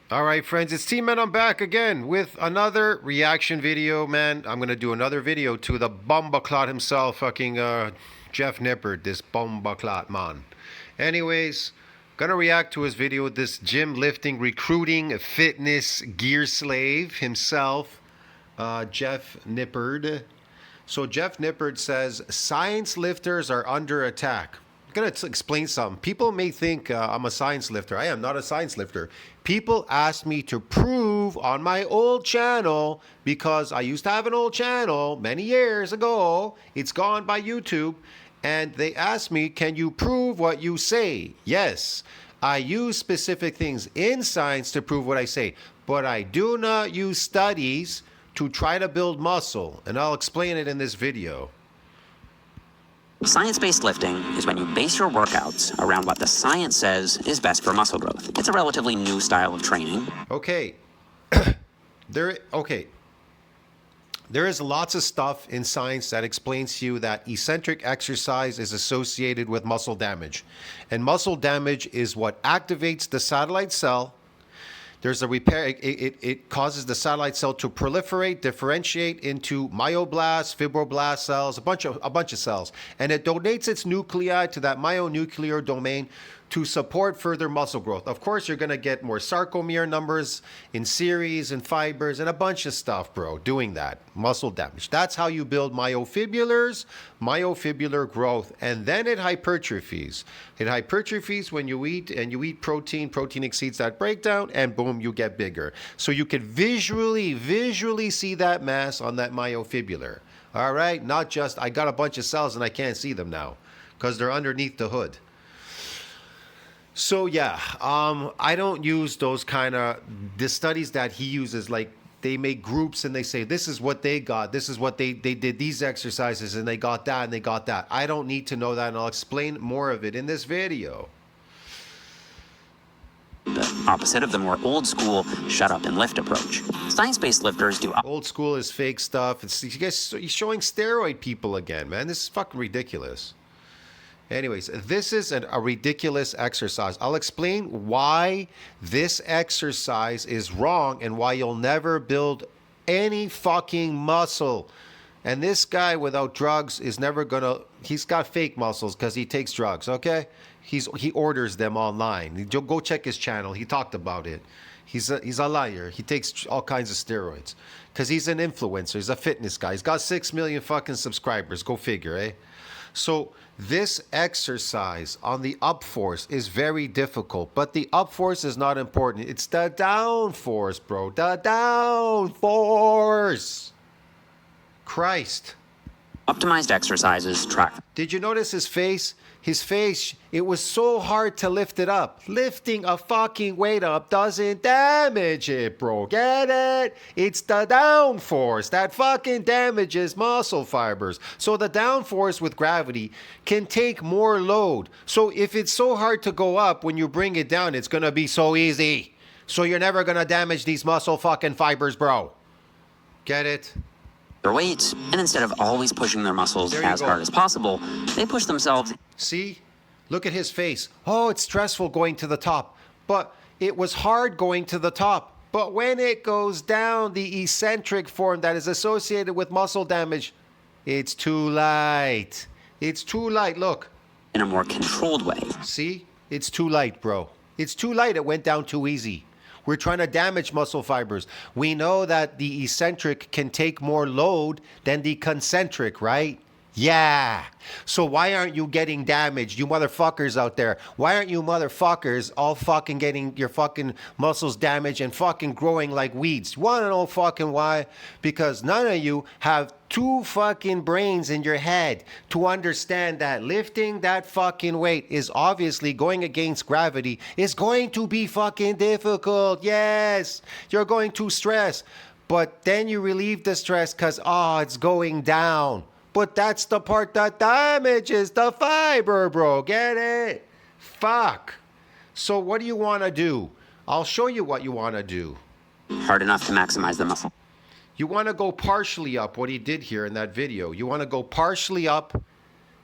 All right, friends, it's T-Man. I'm back again with another reaction video, man. I'm going to do another video to the Bumbaclot himself, fucking JeffNippard, this Bumbaclot man. Anyways, going to react to his video with this gym lifting, recruiting, fitness, gear slave himself, JeffNippard. So JeffNippard says, science lifters are under attack. Going to explain something. People may think I'm a science lifter. I am not a science lifter. People ask me to prove on my old channel, because I used to have an old channel many years ago. It's gone by YouTube. And they asked me, can you prove what you say? Yes, I use specific things in science to prove what I say, but I do not use studies to try to build muscle. And I'll explain it in this video. Science-based lifting is when you base your workouts around what the science says is best for muscle growth. It's a relatively new style of training. Okay. There is lots of stuff in science that explains to you that eccentric exercise is associated with muscle damage. And muscle damage is what activates the satellite cell. There's a repair. It causes the satellite cell to proliferate, differentiate into myoblasts, fibroblast cells, a bunch of cells, and it donates its nuclei to that myonuclear domain to support further muscle growth. Of course, you're going to get more sarcomere numbers in series and fibers and a bunch of stuff, bro, doing that. Muscle damage. That's how you build myofibrillars, myofibular growth, and then it hypertrophies. It hypertrophies when you eat, and you eat protein. Protein exceeds that breakdown, and boom, you get bigger. So you can visually see that mass on that myofibrillar. All right? Not just, I got a bunch of cells and I can't see them now because they're underneath the hood. So yeah, I don't use those kind of, the studies that he uses, like they make groups and they say, this is what they got, this is what they did these exercises and they got that and they got that. I don't need to know that, and I'll explain more of it in this video. The opposite of the more old school shut up and lift approach. Science-based lifters do old school is fake stuff. It's, you guys, he's showing steroid people again, man. This is fucking ridiculous. Anyways, this is a ridiculous exercise. I'll explain why this exercise is wrong and why you'll never build any fucking muscle. And this guy without drugs is never gonna, he's got fake muscles because he takes drugs, okay? He orders them online. Go check his channel. He talked about it. He's a liar. He takes all kinds of steroids because he's an influencer. He's a fitness guy. He's got 6 million fucking subscribers. Go figure, eh? So this exercise on the up force is very difficult, but the up force is not important. It's the down force, bro. The down force. Christ. optimized exercises track. Did you notice his face? His face, it was so hard to lift it up. Lifting a fucking weight up doesn't damage it, bro. Get it? It's the downforce that fucking damages muscle fibers. So the downforce with gravity can take more load. So if it's so hard to go up, when you bring it down, it's gonna be so easy. So you're never gonna damage these muscle fucking fibers, bro. Get it? Their weights, and instead of always pushing their muscles as hard as possible, they push themselves. See? Look at his face. Oh, it's stressful going to the top. But it was hard going to the top. But when it goes down, the eccentric form that is associated with muscle damage, it's too light. It's too light. Look. In a more controlled way. See? It's too light, bro. It's too light. It went down too easy. We're trying to damage muscle fibers. We know that the eccentric can take more load than the concentric, right? Yeah. So why aren't you getting damaged, you motherfuckers out there? Why aren't you motherfuckers all fucking getting your fucking muscles damaged and fucking growing like weeds? You wanna know fucking why? Because none of you have two fucking brains in your head to understand that lifting that fucking weight is obviously going against gravity is going to be fucking difficult. Yes, you're going to stress. But then you relieve the stress because, oh, it's going down. But that's the part that damages the fiber, bro. Get it? Fuck. So what do you want to do? I'll show you what you want to do. Hard enough to maximize the muscle. You want to go partially up, what he did here in that video. You want to go partially up.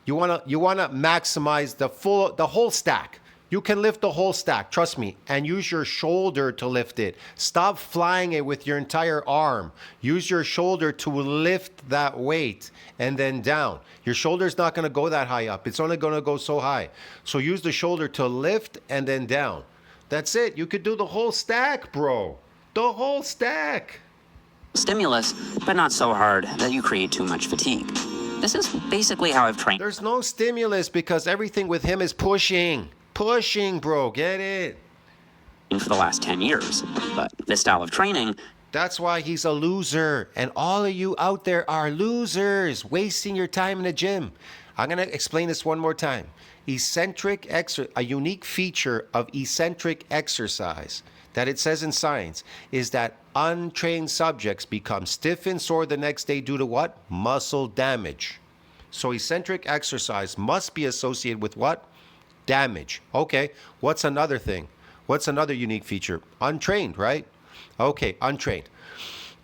You want to maximize the whole stack. You can lift the whole stack, trust me, and use your shoulder to lift it. Stop flying it with your entire arm. Use your shoulder to lift that weight and then down. Your shoulder's not going to go that high up. It's only going to go so high. So use the shoulder to lift and then down. That's it. You could do the whole stack, bro. The whole stack. Stimulus, but not so hard that you create too much fatigue. This is basically how I've trained There's no stimulus because everything with him is pushing. Pushing, bro. Get it? for the last 10 years. But this style of training, That's why he's a loser. And all of you out there are losers, wasting your time in the gym. I'm going to explain this one more time. A unique feature of eccentric exercise that it says in science is that untrained subjects become stiff and sore the next day due to what? Muscle damage. So eccentric exercise must be associated with what? Damage. Okay, what's another thing? What's another unique feature? Untrained, right? Okay, untrained.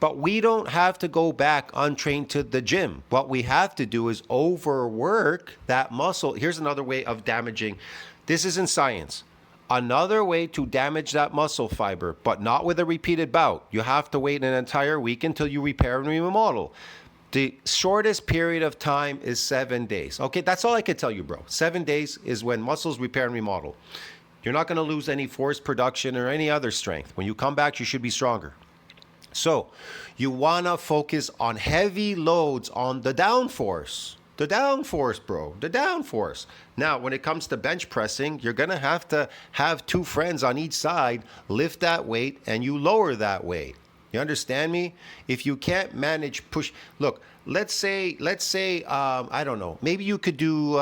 But we don't have to go back untrained to the gym. What we have to do is overwork that muscle. Here's another way of damaging. This is in science. Another way to damage that muscle fiber, but not with a repeated bout. You have to wait an entire week until you repair and remodel. The shortest period of time is 7 days. Okay, that's all I can tell you, bro. 7 days is when muscles repair and remodel. You're not going to lose any force production or any other strength. When you come back, you should be stronger. So you want to focus on heavy loads on the downforce. The downforce, bro. The downforce. Now, when it comes to bench pressing, you're going to have two friends on each side lift that weight and you lower that weight. You understand me? If you can't manage push, look, let's say, I don't know, maybe you could do,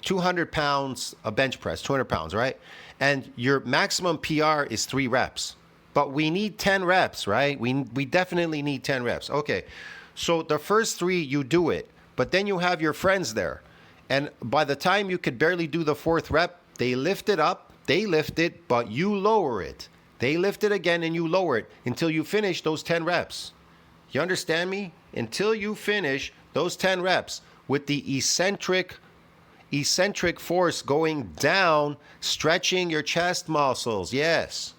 200 pounds a bench press, 200 pounds, right? And your maximum PR is 3 reps. But we need 10 reps, right? We definitely need 10 reps. Okay, so the first 3, you do it. But then you have your friends there. And by the time you could barely do the 4th rep, they lift it up, they lift it, but you lower it. They lift it again and you lower it until you finish those 10 reps. You understand me? Until you finish those 10 reps with the eccentric force going down, stretching your chest muscles. Yes.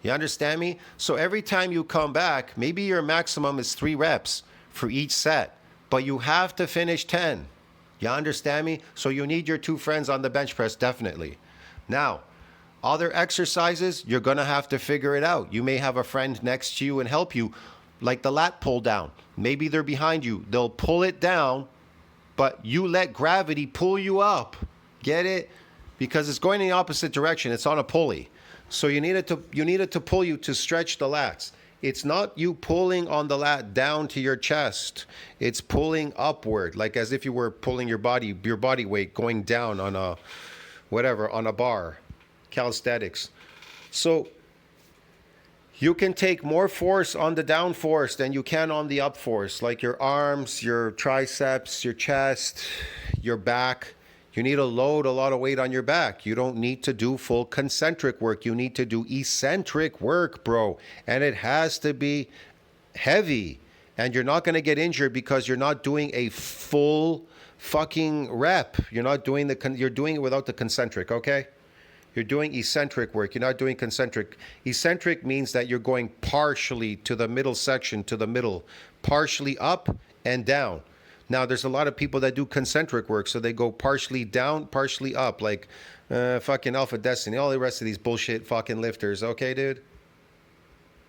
You understand me? So every time you come back, maybe your maximum is 3 reps for each set, but you have to finish 10. You understand me? So you need your 2 friends on the bench press, definitely. Now, other exercises, you're going to have to figure it out. You may have a friend next to you and help you, like the lat pull down. Maybe they're behind you. They'll pull it down, but you let gravity pull you up. Get it? Because it's going in the opposite direction. It's on a pulley. So you need it to pull you to stretch the lats. It's not you pulling on the lat down to your chest. It's pulling upward, like as if you were pulling your body weight going down on a bar. Calisthenics. So you can take more force on the down force than you can on the up force, like your arms, your triceps, your chest, your back. You need to load a lot of weight on your back. You don't need to do full concentric work. You need to do eccentric work, bro. And it has to be heavy. And you're not going to get injured because you're not doing a full fucking rep. You're doing it without the concentric, okay? You're doing eccentric work. You're not doing concentric. Eccentric means that you're going partially to the middle section, to the middle, partially up and down. Now, there's a lot of people that do concentric work, so they go partially down, partially up, like fucking Alpha Destiny, all the rest of these bullshit fucking lifters. Okay, dude?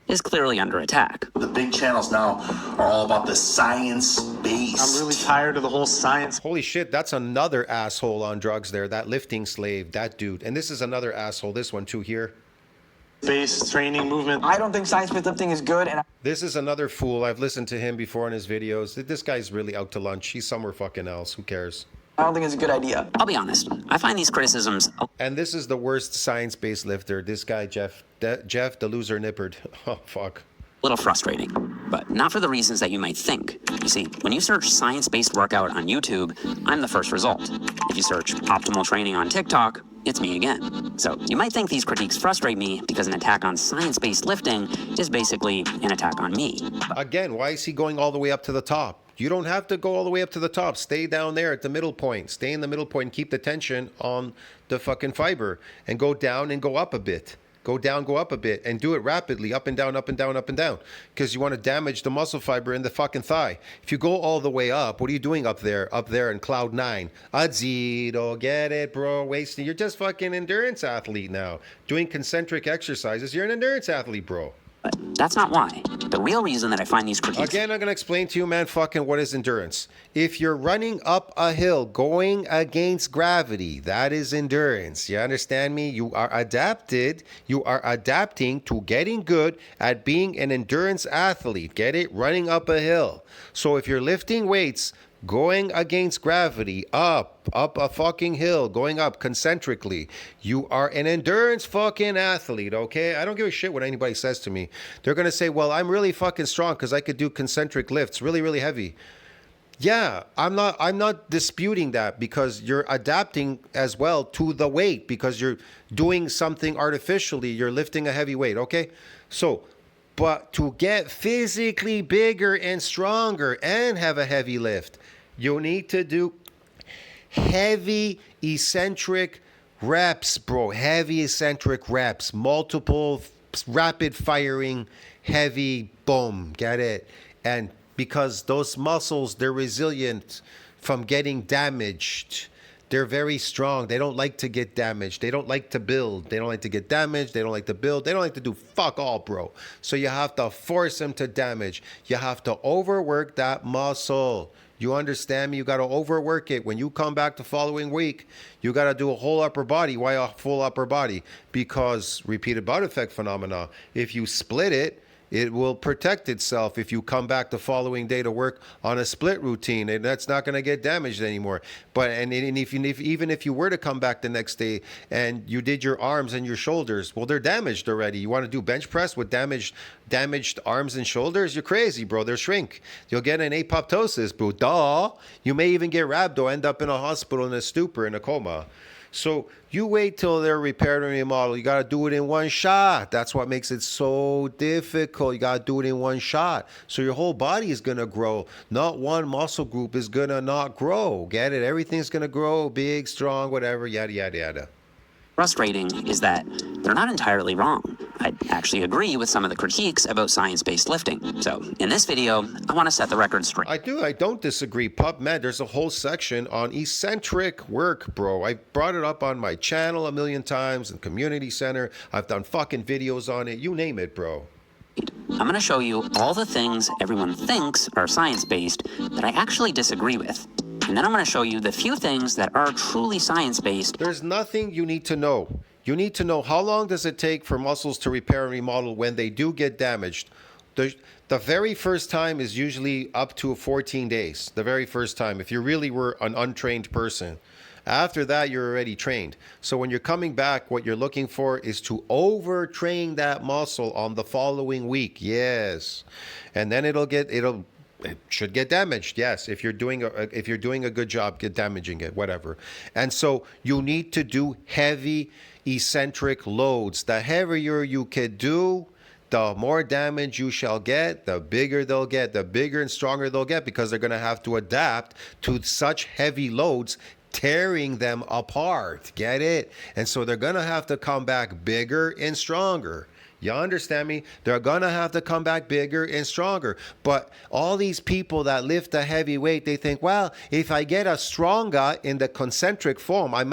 is clearly under attack. The big channels now are all about the science-based. I'm really tired of the whole science. Holy shit, that's another asshole on drugs there, that lifting slave, that dude. And this is another asshole, this one too here. Based training movement. I don't think science-based lifting is good, and This is another fool. I've listened to him before in his videos. This guy's really out to lunch. He's somewhere fucking else. Who cares? I don't think it's a good idea. I'll be honest, I find these criticisms And this is the worst science-based lifter. This guy, Jeff the loser Nippard. Oh, fuck. a little frustrating, but not for the reasons that you might think. You see, when you search science-based workout on YouTube, I'm the first result. If you search optimal training on TikTok, it's me again. So you might think these critiques frustrate me because an attack on science-based lifting is basically an attack on me. Again, why is he going all the way up to the top? You don't have to go all the way up to the top. Stay down there at the middle point. Stay in the middle point and keep the tension on the fucking fiber, and go down and go up a bit. Go down, go up a bit, and do it rapidly, up and down, up and down, up and down, because you want to damage the muscle fiber in the fucking thigh. If you go all the way up, what are you doing up there in cloud 9? Azito, get it, bro? Wasting. You're just fucking endurance athlete now. Doing concentric exercises. You're an endurance athlete, bro. But that's not why. The real reason that I find these critiques... Again, I'm going to explain to you, man, fucking what is endurance. If you're running up a hill going against gravity, that is endurance. You understand me? You are adapted. You are adapting to getting good at being an endurance athlete. Get it? Running up a hill. So if you're lifting weights, going against gravity, up a fucking hill, going up concentrically, you are an endurance fucking athlete, okay? I don't give a shit what anybody says to me. They're gonna say, well, I'm really fucking strong because I could do concentric lifts, really, really heavy. Yeah, I'm not disputing that, because you're adapting as well to the weight, because you're doing something artificially. You're lifting a heavy weight, okay? So, but to get physically bigger and stronger and have a heavy lift, you need to do heavy eccentric reps, bro. Heavy eccentric reps. Multiple rapid firing, heavy boom. Get it? And because those muscles, they're resilient from getting damaged. They're very strong. They don't like to get damaged. They don't like to build. They don't like to get damaged. They don't like to build. They don't like to do fuck all, bro. So you have to force them to damage. You have to overwork that muscle. You understand me? You got to overwork it. When you come back the following week, you got to do a whole upper body. Why a full upper body? Because repeated bout effect phenomena. If you split it, it will protect itself if you come back the following day to work on a split routine, and that's not going to get damaged anymore. But even if you were to come back the next day and you did your arms and your shoulders, well, they're damaged already. You want to do bench press with damaged arms and shoulders? You're crazy, bro. They'll shrink. You'll get an apoptosis, bro. Duh. You may even get rhabdo, end up in a hospital in a stupor, in a coma. So you wait till they're repaired and remodeled. You got to do it in one shot. That's what makes it so difficult. You got to do it in one shot. So your whole body is going to grow. Not one muscle group is going to not grow. Get it? Everything's going to grow big, strong, whatever, yada, yada, yada. Frustrating is that they're not entirely wrong. I actually agree with some of the critiques about science-based lifting. So in this video, I want to set the record straight. I don't disagree. PubMed, there's a whole section on eccentric work, bro. I brought it up on my channel a million times, in community center. I've done fucking videos on it. You name it, bro. I'm going to show you all the things everyone thinks are science-based that I actually disagree with. And then I'm going to show you the few things that are truly science-based. There's nothing you need to know. You need to know how long does it take for muscles to repair and remodel when they do get damaged. The very first time is usually up to 14 days. The very first time, if you really were an untrained person. After that, you're already trained. So when you're coming back, what you're looking for is to overtrain that muscle on the following week. Yes. And then it should get damaged. Yes, if you're doing a good job, get damaging it, whatever. And so you need to do heavy eccentric loads. The heavier you can do, the more damage you shall get, the bigger they'll get, the bigger and stronger they'll get, because they're going to have to adapt to such heavy loads, tearing them apart. Get it? And so they're going to have to come back bigger and stronger. You understand me? They're going to have to come back bigger and stronger. But all these people that lift a heavy weight, they think, well, if I get a stronger in the concentric form, I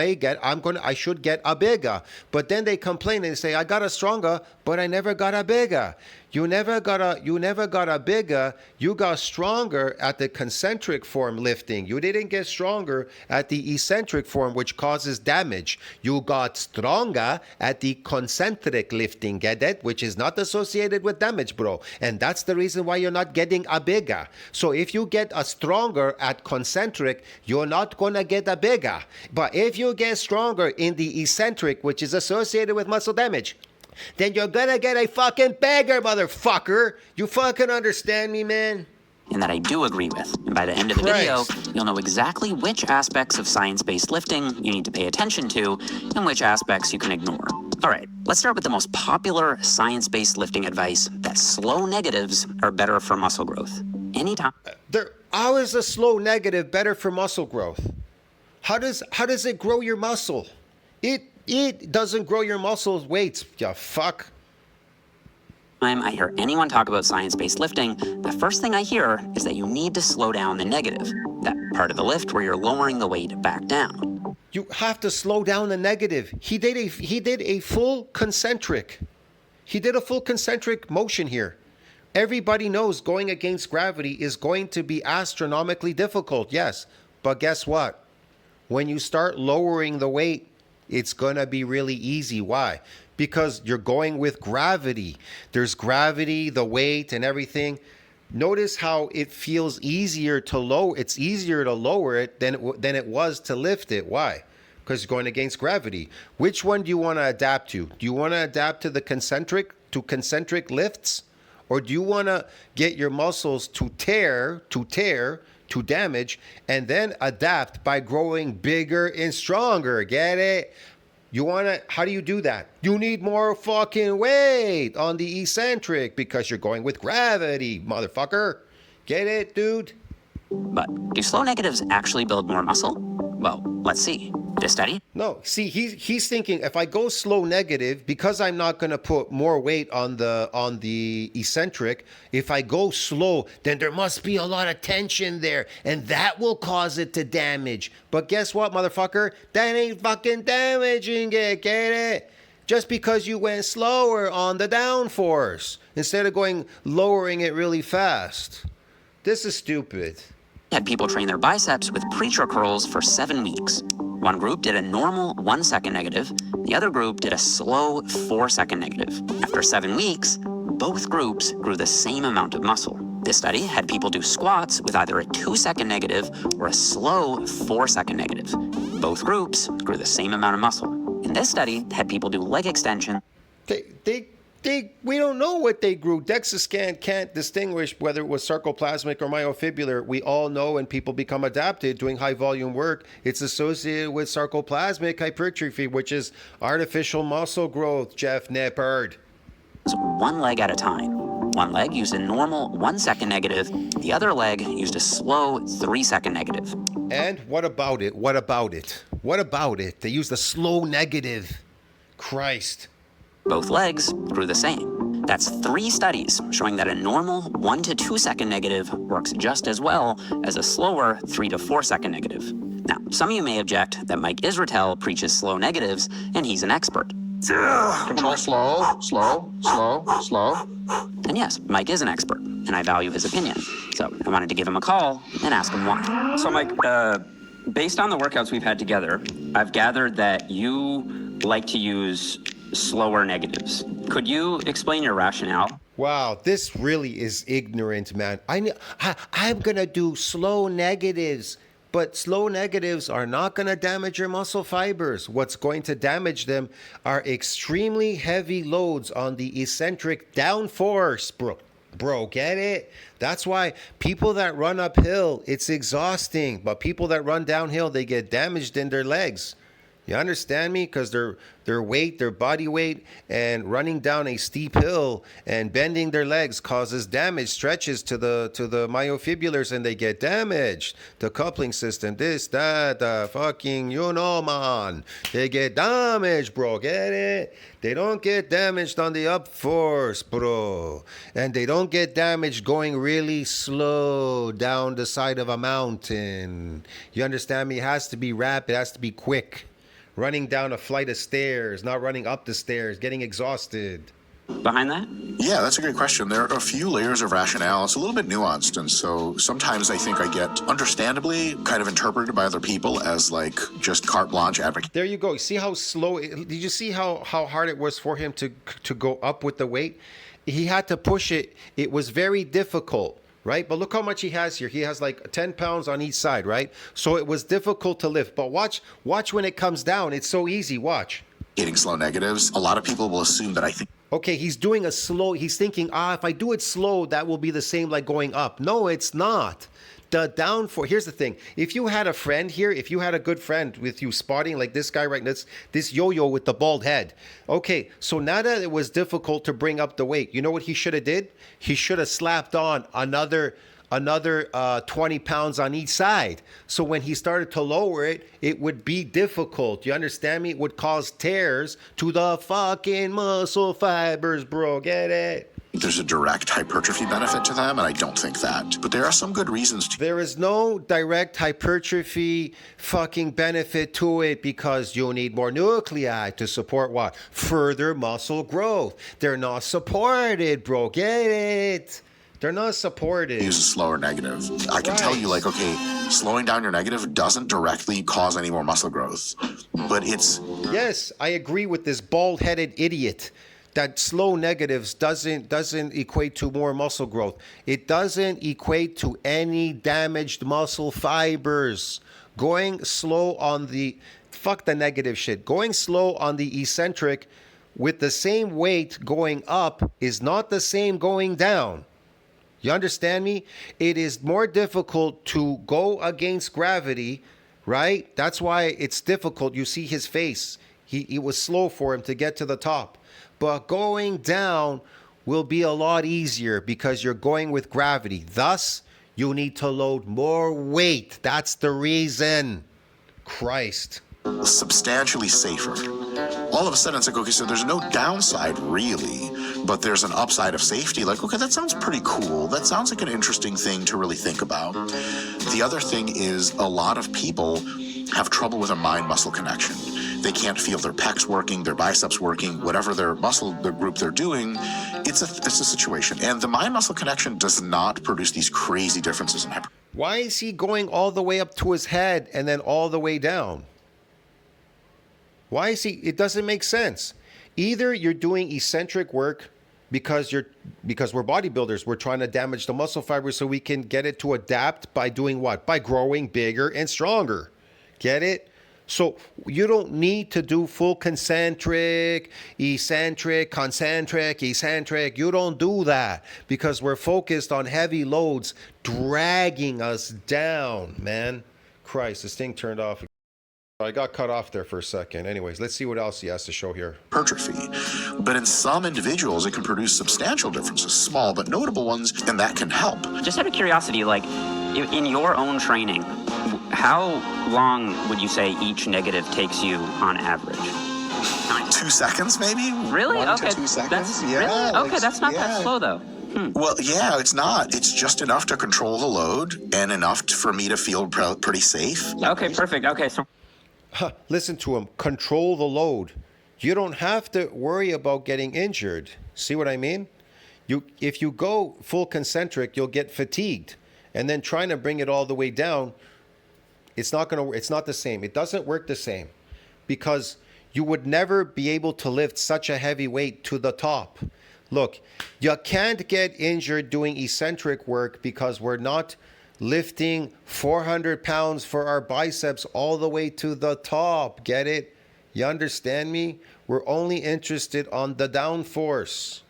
should get a bigger. But then they complain and say, I got a stronger, but I never got a bigger. You never got a bigger. You got stronger at the concentric form lifting. You didn't get stronger at the eccentric form, which causes damage. You got stronger at the concentric lifting, get it? Which is not associated with damage, bro. And that's the reason why you're not getting a bigger. So if you get a stronger at concentric, you're not gonna get a bigger. But if you get stronger in the eccentric, which is associated with muscle damage, then you're gonna get a fucking bigger, motherfucker. You fucking understand me, man? And that I do agree with. And by the end of the video, you'll know exactly which aspects of science-based lifting you need to pay attention to and which aspects you can ignore. All right, let's start with the most popular science-based lifting advice, that slow negatives are better for muscle growth. anytime How is a slow negative better for muscle growth? How does it grow your muscle? It doesn't grow your muscles weights, you fuck. I hear anyone talk about science-based lifting, the first thing I hear is that you need to slow down the negative, that part of the lift where you're lowering the weight back down. You have to slow down the negative. He did a full concentric. He did a full concentric motion here. Everybody knows going against gravity is going to be astronomically difficult, yes. But guess what? When you start lowering the weight, it's going to be really easy. Why? Because you're going with gravity. There's gravity, the weight, and everything. Notice how it feels easier to lower. It's easier to lower it than it was to lift it. Why? Because you're going against gravity. Which one do you want to adapt to? Do you want to adapt to the concentric lifts? Or do you want to get your muscles to damage, and then adapt by growing bigger and stronger? Get it? How do you do that? You need more fucking weight on the eccentric because you're going with gravity, motherfucker. Get it, dude? But do slow negatives actually build more muscle? Well, let's see. This study? No, see, he's thinking if I go slow negative, because I'm not going to put more weight on the eccentric, if I go slow, then there must be a lot of tension there, and that will cause it to damage. But guess what, motherfucker? That ain't fucking damaging it, get it? Just because you went slower on the downforce instead of lowering it really fast. This is stupid. Had people train their biceps with preacher curls for 7 weeks. One group did a normal 1 second negative, the other group did a slow 4 second negative. After 7 weeks, both groups grew the same amount of muscle. This study had people do squats with either a 2 second negative or a slow 4 second negative. Both groups grew the same amount of muscle. And this study had people do leg extension. We don't know what they grew. DEXA scan can't distinguish whether it was sarcoplasmic or myofibrillar. We all know when people become adapted doing high volume work, it's associated with sarcoplasmic hypertrophy, which is artificial muscle growth, JeffNippard. One leg at a time. One leg used a normal 1 second negative, the other leg used a slow 3 second negative. And what about it? What about it? They used a slow negative. Christ. Both legs grew the same. That's 3 studies showing that a normal 1 to 2 second negative works just as well as a slower 3 to 4 second negative. Now, some of you may object that Mike Israetel preaches slow negatives, and he's an expert. Control slow. And yes, Mike is an expert, and I value his opinion. So I wanted to give him a call and ask him why. So Mike, based on the workouts we've had together, I've gathered that you like to use slower negatives. Could you explain your rationale? Wow, this really is ignorant, man. I'm going to do slow negatives, but slow negatives are not going to damage your muscle fibers. What's going to damage them are extremely heavy loads on the eccentric downforce, bro, get it? That's why people that run uphill, it's exhausting, but people that run downhill, they get damaged in their legs. You understand me? Because their weight, their body weight, and running down a steep hill and bending their legs causes damage, stretches to the myofibrillars, and they get damaged. The coupling system, this, that, fucking, man. They get damaged, bro. Get it? They don't get damaged on the up force, bro. And they don't get damaged going really slow down the side of a mountain. You understand me? It has to be rapid. It has to be quick. Running down a flight of stairs, not running up the stairs, getting exhausted. Behind that? Yeah, that's a great question. There are a few layers of rationale. It's a little bit nuanced, and so sometimes I think I get understandably kind of interpreted by other people as like just carte blanche advocate. There you go. See how slow? Did you see how hard it was for him to go up with the weight? He had to push it. It was very difficult. Right? But look how much he has here. He has like 10 pounds on each side, right? So it was difficult to lift. But watch when it comes down. It's so easy. Watch. Getting slow negatives, a lot of people will assume that I think. Okay, he's doing a slow. He's thinking, if I do it slow, that will be the same like going up. No, it's not. The downforce. Here's the thing. If you had a friend here, if you had a good friend with you spotting like this guy right now, this yo-yo with the bald head. Okay, so now that it was difficult to bring up the weight, you know what he should have did? He should have slapped on another another 20 pounds on each side. So when he started to lower it, it would be difficult. You understand me? It would cause tears to the fucking muscle fibers, bro. Get it? There's a direct hypertrophy benefit to them, and I don't think that. But there are some good reasons to. There is no direct hypertrophy fucking benefit to it because you need more nuclei to support what? Further muscle growth. They're not supported, bro. Get it? They're not supported. Use a slower negative. I can tell you, like, okay, slowing down your negative doesn't directly cause any more muscle growth, but it's. Yes, I agree with this bald-headed idiot that slow negatives doesn't equate to more muscle growth. It doesn't equate to any damaged muscle fibers. Going slow on the fuck the negative shit. Going slow on the eccentric with the same weight going up is not the same going down. You understand me? It is more difficult to go against gravity, right? That's why it's difficult. You see his face. It was slow for him to get to the top. But going down will be a lot easier because you're going with gravity. Thus, you need to load more weight. That's the reason. Christ. Substantially safer. All of a sudden, it's like, okay, so there's no downside really, but there's an upside of safety. Like, okay, that sounds pretty cool. That sounds like an interesting thing to really think about. The other thing is a lot of people have trouble with a mind-muscle connection. They can't feel their pecs working, their biceps working, whatever their muscle, the group they're doing. It's a situation. And the mind-muscle connection does not produce these crazy differences in hypertrophy. Why is he going all the way up to his head and then all the way down? Why is he? It doesn't make sense. Either you're doing eccentric work because we're bodybuilders. We're trying to damage the muscle fibers so we can get it to adapt by doing what? By growing bigger and stronger. Get it? So you don't need to do full concentric, eccentric, concentric, eccentric. You don't do that because we're focused on heavy loads dragging us down, man. Christ, this thing turned off. I got cut off there for a second. Anyways, let's see what else he has to show here. Hypertrophy. But in some individuals, it can produce substantial differences, small but notable ones, and that can help. Just out of curiosity, like in your own training, how long would you say each negative takes you on average? 2 seconds, maybe? Really? 1 okay. to 2 seconds. That's, Yeah, really? like, Okay, that's not that yeah. slow though. Well, yeah, it's not. It's just enough to control the load and enough for me to feel pretty safe. Okay, perfect. Okay, so Listen to him. Control the load. You don't have to worry about getting injured. See what I mean? If you go full concentric, you'll get fatigued. And then trying to bring it all the way down, it's not the same. It doesn't work the same because you would never be able to lift such a heavy weight to the top. Look, you can't get injured doing eccentric work because we're not lifting 400 pounds for our biceps all the way to the top. Get it? You understand me? We're only interested on the downforce.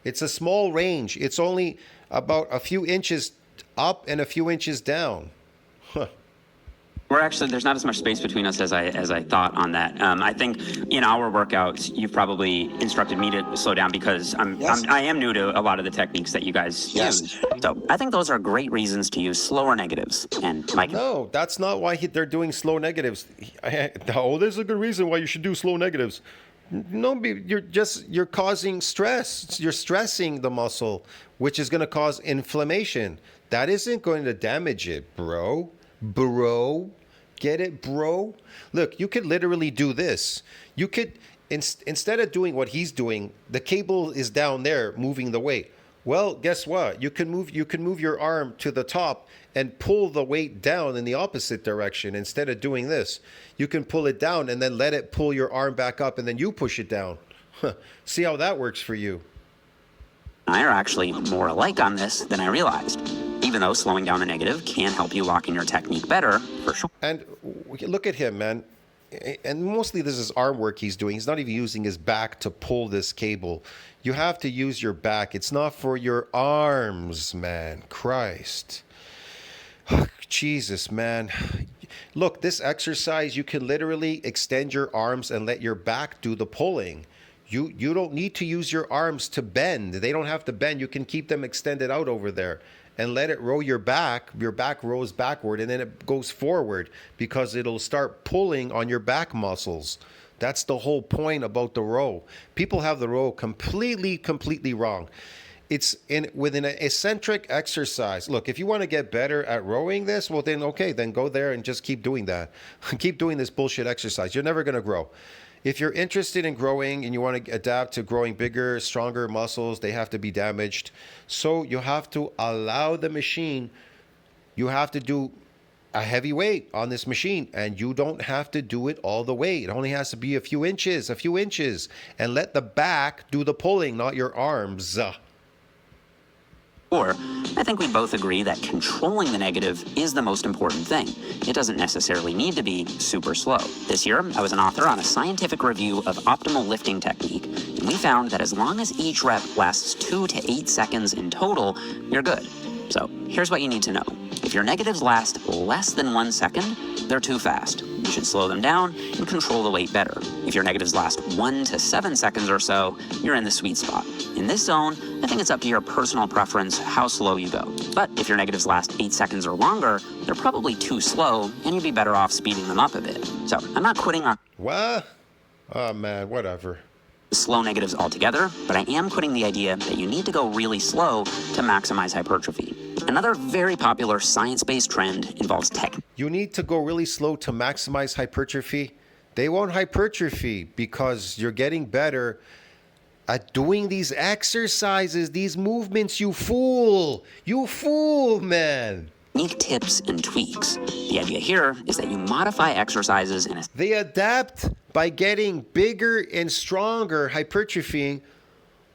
It's a small range. It's only about a few inches up and a few inches down. there's not as much space between us as I thought on that. I think in our workouts, you've probably instructed me to slow down because I am new to a lot of the techniques that you guys use. So I think those are great reasons to use slower negatives. And Mike, No, that's not why they're doing slow negatives. Oh, there's a good reason why you should do slow negatives. No, you're causing stress. You're stressing the muscle, which is going to cause inflammation. That isn't going to damage it, bro. Get it, bro? Look, you could literally do this. You could, instead of doing what he's doing, the cable is down there moving the weight. Well, guess what? You can move your arm to the top and pull the weight down in the opposite direction. Instead of doing this, you can pull it down and then let it pull your arm back up and then you push it down. See how that works for you. I are actually more alike on this than I realized. Even though slowing down the negative can help you lock in your technique better, for sure. And look at him, man. And mostly this is arm work he's doing. He's not even using his back to pull this cable. You have to use your back. It's not for your arms, man. Christ. Jesus, man. Look, this exercise, you can literally extend your arms and let your back do the pulling. You don't need to use your arms to bend. They don't have to bend. You can keep them extended out over there and let it row your back. Your back rows backward and then it goes forward because it'll start pulling on your back muscles. That's the whole point about the row. People have the row completely wrong. It's with an eccentric exercise. Look, if you want to get better at rowing this, well then okay, then go there and just keep doing that. Keep doing this bullshit exercise. You're never going to grow. If you're interested in growing and you want to adapt to growing bigger, stronger muscles, they have to be damaged. So you have to allow the machine, you have to do a heavy weight on this machine, and you don't have to do it all the way. It only has to be a few inches, and let the back do the pulling, not your arms. Or, I think we both agree that controlling the negative is the most important thing. It doesn't necessarily need to be super slow. This year, I was an author on a scientific review of optimal lifting technique, and we found that as long as each rep lasts 2 to 8 seconds in total, you're good. So, here's what you need to know. If your negatives last less than 1 second, they're too fast. You should slow them down and control the weight better. If your negatives last 1 to 7 seconds or so, you're in the sweet spot. In this zone, I think it's up to your personal preference how slow you go. But if your negatives last 8 seconds or longer, they're probably too slow, and you'd be better off speeding them up a bit. So I'm not quitting on What? Oh man, whatever. slow negatives altogether, but I am putting the idea that you need to go really slow to maximize hypertrophy. Another very popular science-based trend involves tech. You need to go really slow to maximize hypertrophy. They won't hypertrophy because you're getting better at doing these exercises, these movements, you fool. You fool, man. Unique tips and tweaks. The idea here is that you modify exercises in a They adapt by getting bigger and stronger, hypertrophying,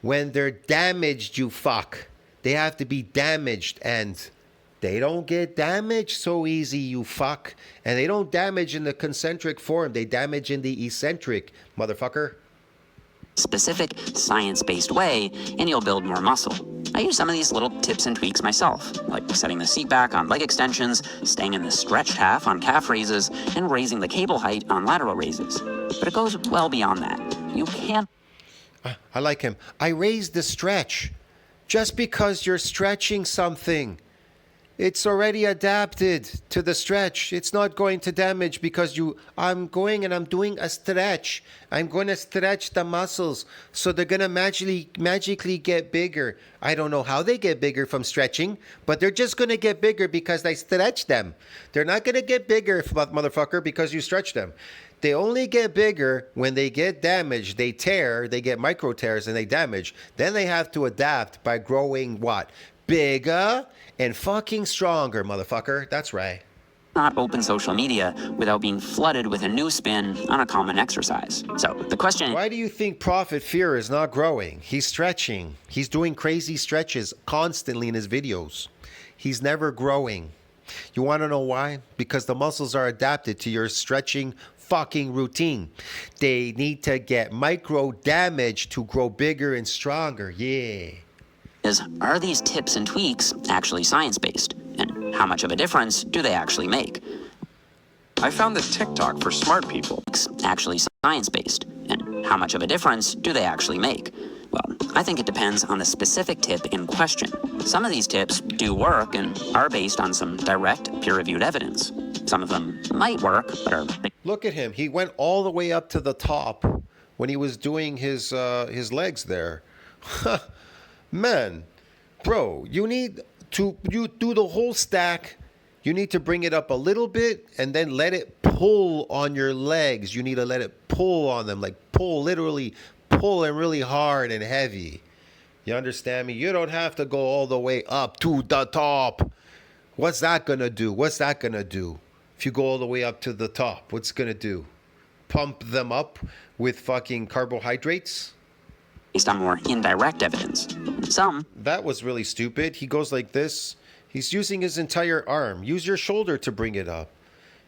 when they're damaged, you fuck. They have to be damaged, and they don't get damaged so easy, you fuck. And they don't damage in the concentric form. They damage in the eccentric, motherfucker. specific science-based way, and you'll build more muscle. I use some of these little tips and tweaks myself, like setting the seat back on leg extensions, staying in the stretched half on calf raises, and raising the cable height on lateral raises. But it goes well beyond that. You can't I like him. I raised the stretch. Just because you're stretching something, it's already adapted to the stretch. It's not going to damage because I'm going and I'm doing a stretch. I'm going to stretch the muscles so they're going to magically get bigger. I don't know how they get bigger from stretching, but they're just going to get bigger because I stretch them. They're not going to get bigger, motherfucker, because you stretch them. They only get bigger when they get damaged. They tear, they get micro tears, and they damage. Then they have to adapt by growing what? Bigger and fucking stronger, motherfucker. That's right. not open social media without being flooded with a new spin on a common exercise. So the question Why do you think Prophet Fear is not growing? He's stretching. He's doing crazy stretches constantly in his videos. He's never growing. You want to know why? Because the muscles are adapted to your stretching fucking routine. They need to get micro damage to grow bigger and stronger. Yeah. is, are these tips and tweaks actually science-based? And how much of a difference do they actually make? I found that TikTok for smart people. It's actually science-based. And how much of a difference do they actually make? Well, I think it depends on the specific tip in question. Some of these tips do work and are based on some direct peer-reviewed evidence. Some of them might work, but are... Look at him. He went all the way up to the top when he was doing his legs there. Man, bro, you do the whole stack. You need to bring it up a little bit and then let it pull on your legs. You need to let it pull on them, like pull, literally pull them really hard and heavy. You understand me? You don't have to go all the way up to the top. What's that going to do? What's that going to do? If you go all the way up to the top, what's going to do? Pump them up with fucking carbohydrates? based on more indirect evidence. Some That was really stupid. He goes like this. He's using his entire arm. Use your shoulder to bring it up.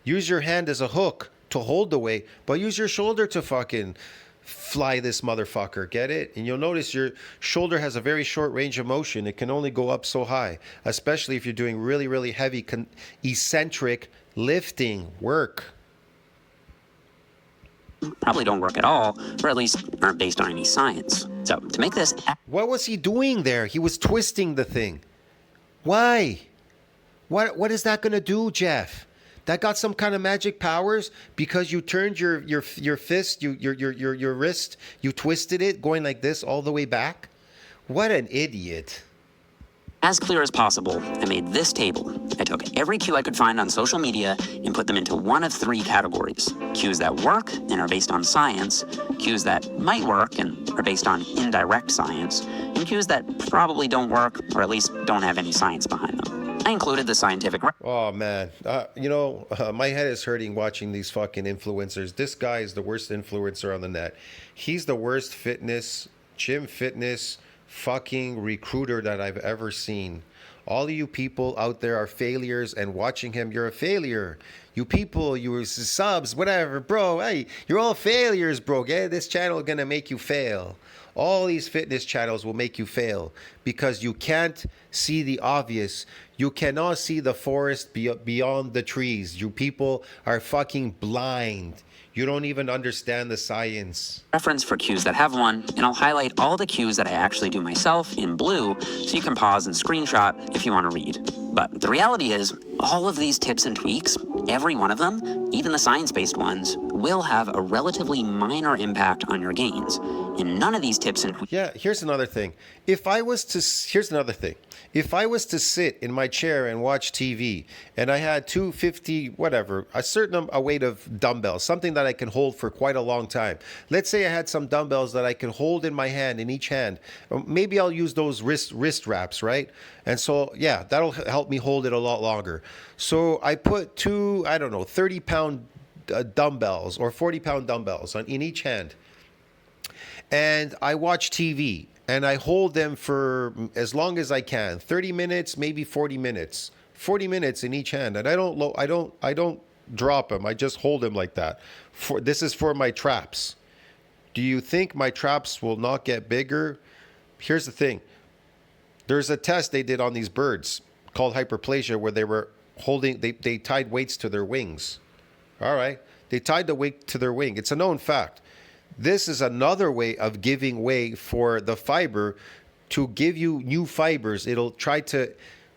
Use your hand as a hook to hold the weight, but use your shoulder to fucking fly this motherfucker. Get it? And you'll notice your shoulder has a very short range of motion. It can only go up so high, especially if you're doing really, really heavy eccentric lifting work. probably don't work at all, or at least aren't based on any science. So to make this What was he doing there? He was twisting the thing. Why? What is that going to do, Jeff? That got some kind of magic powers because you turned your fist, your wrist, you twisted it going like this all the way back? What an idiot. as clear as possible, I made this table. I took every cue I could find on social media and put them into one of three categories. Cues that work and are based on science, cues that might work and are based on indirect science, and cues that probably don't work or at least don't have any science behind them. I included the scientific... Oh, man. My head is hurting watching these fucking influencers. This guy is the worst influencer on the net. He's the worst gym fitness fucking recruiter that I've ever seen. All of you people out there are failures, and watching him, you're a failure. You people, you subs, whatever, bro. Hey, you're all failures, bro. Yeah, this channel is gonna make you fail. All these fitness channels will make you fail because you can't see the obvious. You cannot see the forest beyond the trees. You people are fucking blind. You don't even understand the science. Reference for cues that have one, and I'll highlight all the cues that I actually do myself in blue so you can pause and screenshot if you want to read. But the reality is, all of these tips and tweaks, every one of them, even the science-based ones, will have a relatively minor impact on your gains. And none of these tips and tweaks... Yeah, here's another thing. Here's another thing. If I was to sit in my chair and watch TV and I had 250, whatever, a weight of dumbbells, something that I can hold for quite a long time. Let's say I had some dumbbells that I can hold in my hand, in each hand. Maybe I'll use those wrist wraps, right? And so, yeah, that'll help me hold it a lot longer. So I put 30-pound dumbbells or 40-pound dumbbells in each hand. And I watch TV. And I hold them for as long as I can, 30 minutes, maybe 40 minutes, 40 minutes in each hand. And I don't drop them. I just hold them like that. This is for my traps. Do you think my traps will not get bigger? Here's the thing. There's a test they did on these birds called hyperplasia where they were they tied weights to their wings. All right. They tied the weight to their wing. It's a known fact. This is another way of giving way for the fiber to give you new fibers. It'll try to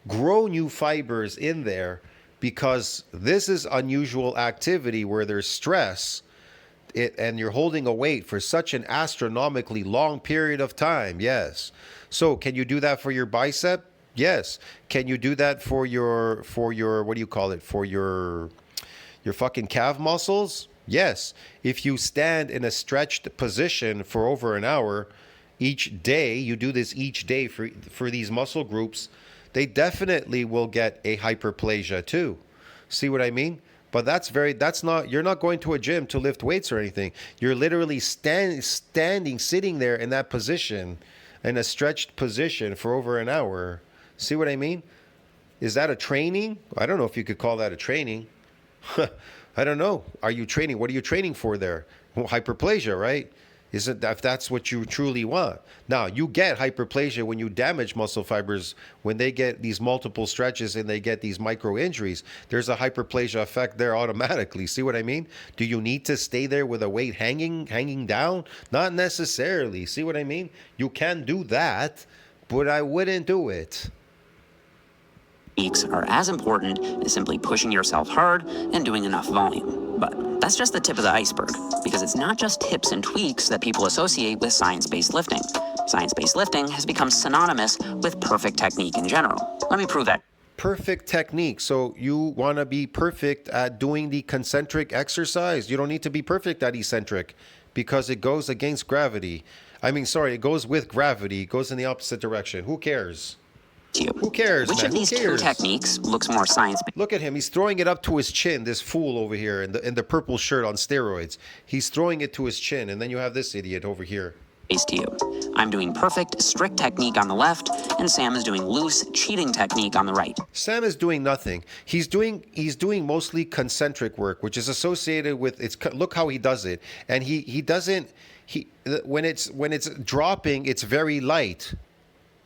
grow new fibers in there because this is unusual activity where there's stress and you're holding a weight for such an astronomically long period of time. Yes. So can you do that for your bicep? Yes. Can you do that for your what do you call it? For your fucking calf muscles? Yes, if you stand in a stretched position for over an hour each day, you do this each day for these muscle groups, they definitely will get a hyperplasia too. See what I mean? But you're not going to a gym to lift weights or anything. You're literally sitting there in that position, in a stretched position for over an hour. See what I mean? Is that a training? I don't know if you could call that a training. I don't know. Are you training? What are you training for there? Well, hyperplasia, right? Isn't that, if that's what you truly want? Now, you get hyperplasia when you damage muscle fibers, when they get these multiple stretches and they get these micro injuries. There's a hyperplasia effect there automatically. See what I mean? Do you need to stay there with a weight hanging down? Not necessarily. See what I mean? You can do that, but I wouldn't do it. Techniques are as important as simply pushing yourself hard and doing enough volume. But that's just the tip of the iceberg, because it's not just tips and tweaks that people associate with science-based lifting. Science-based lifting has become synonymous with perfect technique in general. Let me prove that. Perfect technique. So you want to be perfect at doing the concentric exercise. You don't need to be perfect at eccentric because it goes against gravity. It goes with gravity. It goes in the opposite direction. Who cares? Who cares, Which man? of these two techniques looks more science-based? Look at him. He's throwing it up to his chin, this fool over here in the purple shirt on steroids. He's throwing it to his chin, and then you have this idiot over here. To you. I'm doing perfect, strict technique on the left, and Sam is doing loose, cheating technique on the right. Sam is doing nothing. He's doing mostly concentric work, which is associated with look how he does it. And when it's dropping, it's very light.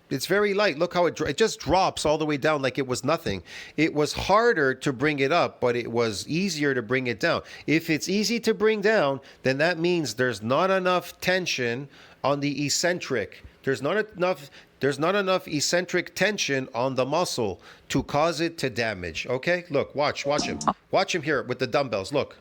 It's very light. Look how it just drops all the way down like it was nothing. It was harder to bring it up, but it was easier to bring it down. If it's easy to bring down, then that means there's not enough tension on the eccentric. There's not enough eccentric tension on the muscle to cause it to damage. Okay? Look, watch him. Watch him here with the dumbbells. Look.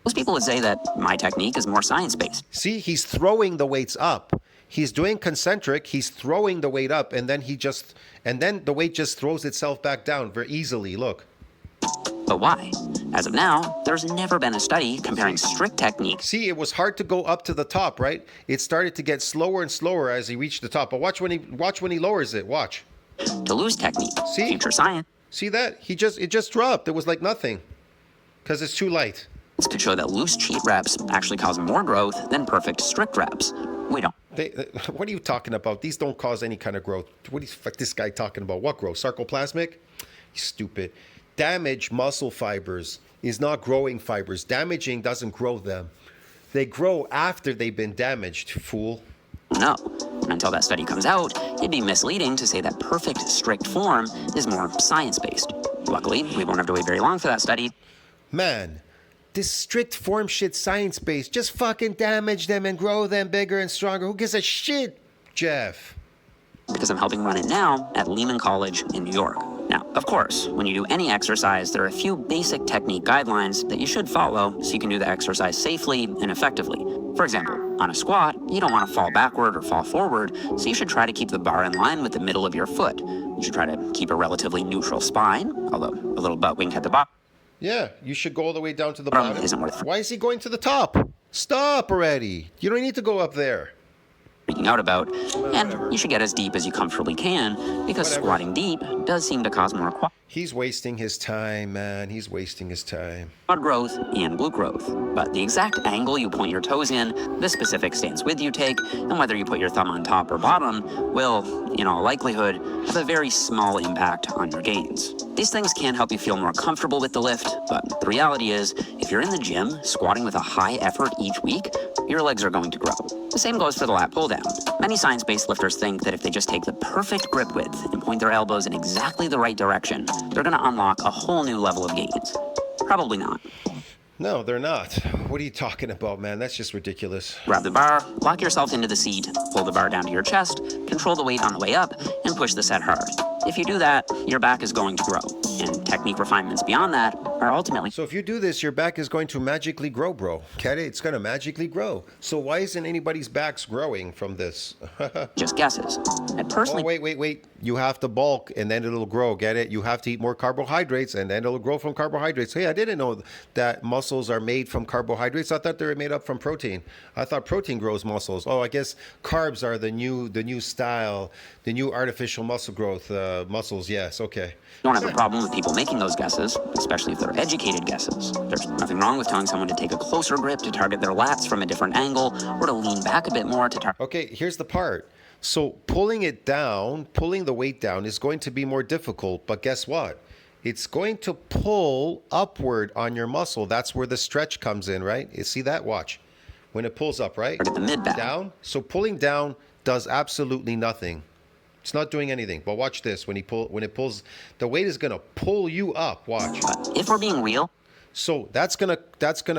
Most people would say that my technique is more science-based. See, he's throwing the weights up. He's doing concentric, he's throwing the weight up, and then the weight just throws itself back down very easily. Look. But why? As of now, there's never been a study comparing strict techniques. See, it was hard to go up to the top, right? It started to get slower and slower as he reached the top. But watch when he lowers it. Watch. To lose technique. See? Future science. See that? It just dropped. It was like nothing. Because it's too light. This could show that loose cheat reps actually cause more growth than perfect strict reps. We don't. What are you talking about? These don't cause any kind of growth. What is this guy talking about? What growth? Sarcoplasmic? You stupid. Damaged muscle fibers is not growing fibers. Damaging doesn't grow them. They grow after they've been damaged, fool. No. And until that study comes out, it'd be misleading to say that perfect strict form is more science-based. Luckily, we won't have to wait very long for that study. Man, this strict form shit science-based. Just fucking damage them and grow them bigger and stronger. Who gives a shit, Jeff? Because I'm helping run it now at Lehman College in New York. Now, of course, when you do any exercise, there are a few basic technique guidelines that you should follow so you can do the exercise safely and effectively. For example, on a squat, you don't want to fall backward or fall forward, so you should try to keep the bar in line with the middle of your foot. You should try to keep a relatively neutral spine, although a little butt wink at the bottom. Yeah, you should go all the way down to the bottom. Isn't worth Why is he going to the top? Stop already. You don't need to go up there. freaking out about, and you should get as deep as you comfortably can, because squatting deep does seem to cause more He's wasting his time, man. He's wasting his time. quad growth and glute growth. But the exact angle you point your toes in, the specific stance width you take, and whether you put your thumb on top or bottom will, in all likelihood, have a very small impact on your gains. These things can help you feel more comfortable with the lift, but the reality is, if you're in the gym squatting with a high effort each week, your legs are going to grow. The same goes for the lat pull down. Many science-based lifters think that if they just take the perfect grip width and point their elbows in exactly the right direction, they're going to unlock a whole new level of gains. Probably not. No, they're not. What are you talking about, man? That's just ridiculous. Grab the bar, lock yourself into the seat, pull the bar down to your chest, control the weight on the way up, and push the set hard. If you do that, your back is going to grow, and technique refinements beyond that are ultimately... So if you do this, your back is going to magically grow, bro. Get it? It's going to magically grow. So why isn't anybody's backs growing from this? just guesses. I personally... Oh, wait. You have to bulk, and then it'll grow. Get it? You have to eat more carbohydrates, and then it'll grow from carbohydrates. Hey, I didn't know that muscles are made from carbohydrates. I thought they were made up from protein. I thought protein grows muscles. Oh, I guess carbs are the new style, the new artificial muscle growth. Muscles, yes, okay. Don't have a problem with people making those guesses, especially if they're educated guesses. There's nothing wrong with telling someone to take a closer grip to target their lats from a different angle, or to lean back a bit more to target... Okay, here's the part. So pulling the weight down is going to be more difficult, but guess what? It's going to pull upward on your muscle. That's where the stretch comes in, right? You see that? Watch. When it pulls up, right? Target the mid-back. Down. So pulling down does absolutely nothing. It's not doing anything. But watch this. When it pulls, the weight is going to pull you up. Watch. But if we're being real... So that's gonna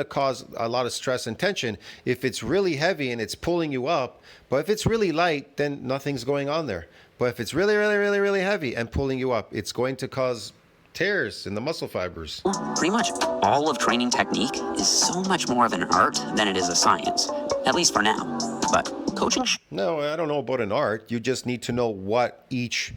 cause a lot of stress and tension if it's really heavy and it's pulling you up. But if it's really light, then nothing's going on there. But if it's really heavy and pulling you up, it's going to cause tears in the muscle fibers. Pretty much all of training technique is so much more of an art than it is a science, at least for now. But coaching... No, I don't know about an art. You just need to know what each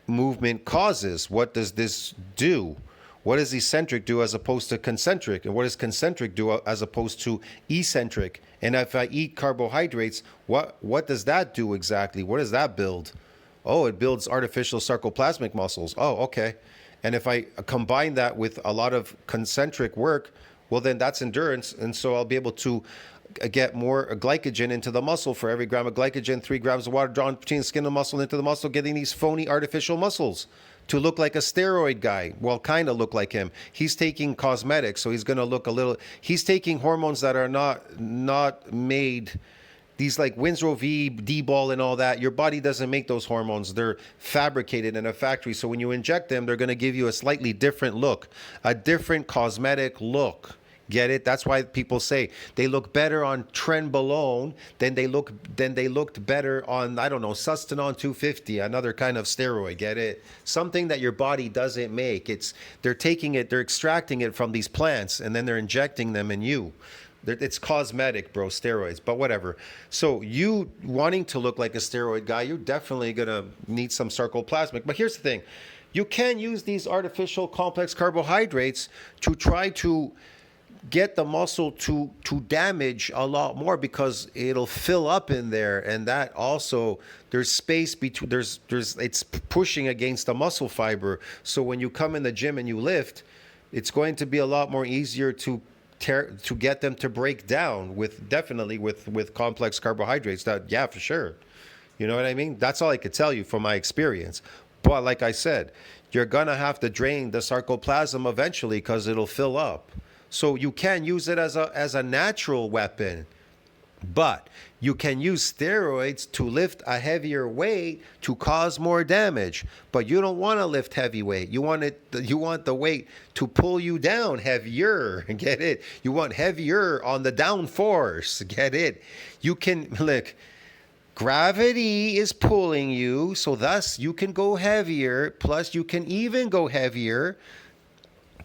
movement causes. What does this do? What does eccentric do as opposed to concentric? And what does concentric do as opposed to eccentric? And if I eat carbohydrates, what does that do exactly? What does that build? Oh, it builds artificial sarcoplasmic muscles. Oh, okay. And if I combine that with a lot of concentric work, well, then that's endurance. And so I'll be able to get more glycogen into the muscle. For every gram of glycogen, 3 grams of water drawn between the skin and muscle into the muscle, getting these phony artificial muscles to look like a steroid guy. Well, kind of look like him. He's taking cosmetics, so he's going to look a little... He's taking hormones that are not made... these like Winslow V, D-ball and all that, your body doesn't make those hormones. They're fabricated in a factory. So when you inject them, they're going to give you a slightly different look, a different cosmetic look. Get it? That's why people say they look better on Trenbolone than they looked better on, I don't know, Sustanon 250, another kind of steroid. Get it? Something that your body doesn't make. They're extracting it from these plants and then they're injecting them in you. It's cosmetic, bro, steroids, but whatever. So you wanting to look like a steroid guy, you're definitely gonna need some sarcoplasmic. But here's the thing: you can use these artificial complex carbohydrates to try to get the muscle to damage a lot more, because it'll fill up in there, and that also there's space between, there's it's pushing against the muscle fiber. So when you come in the gym and you lift, it's going to be a lot more easier to get them to break down with complex carbohydrates. That, yeah, for sure. You know what I mean? That's all I could tell you from my experience. But like I said, you're gonna have to drain the sarcoplasm eventually because it'll fill up. So you can use it as a natural weapon, but you can use steroids to lift a heavier weight to cause more damage. But you don't want to lift heavy weight. You want the weight to pull you down heavier. Get it? You want heavier on the down force. Get it? You can look. Gravity is pulling you, so thus you can go heavier. Plus, you can even go heavier,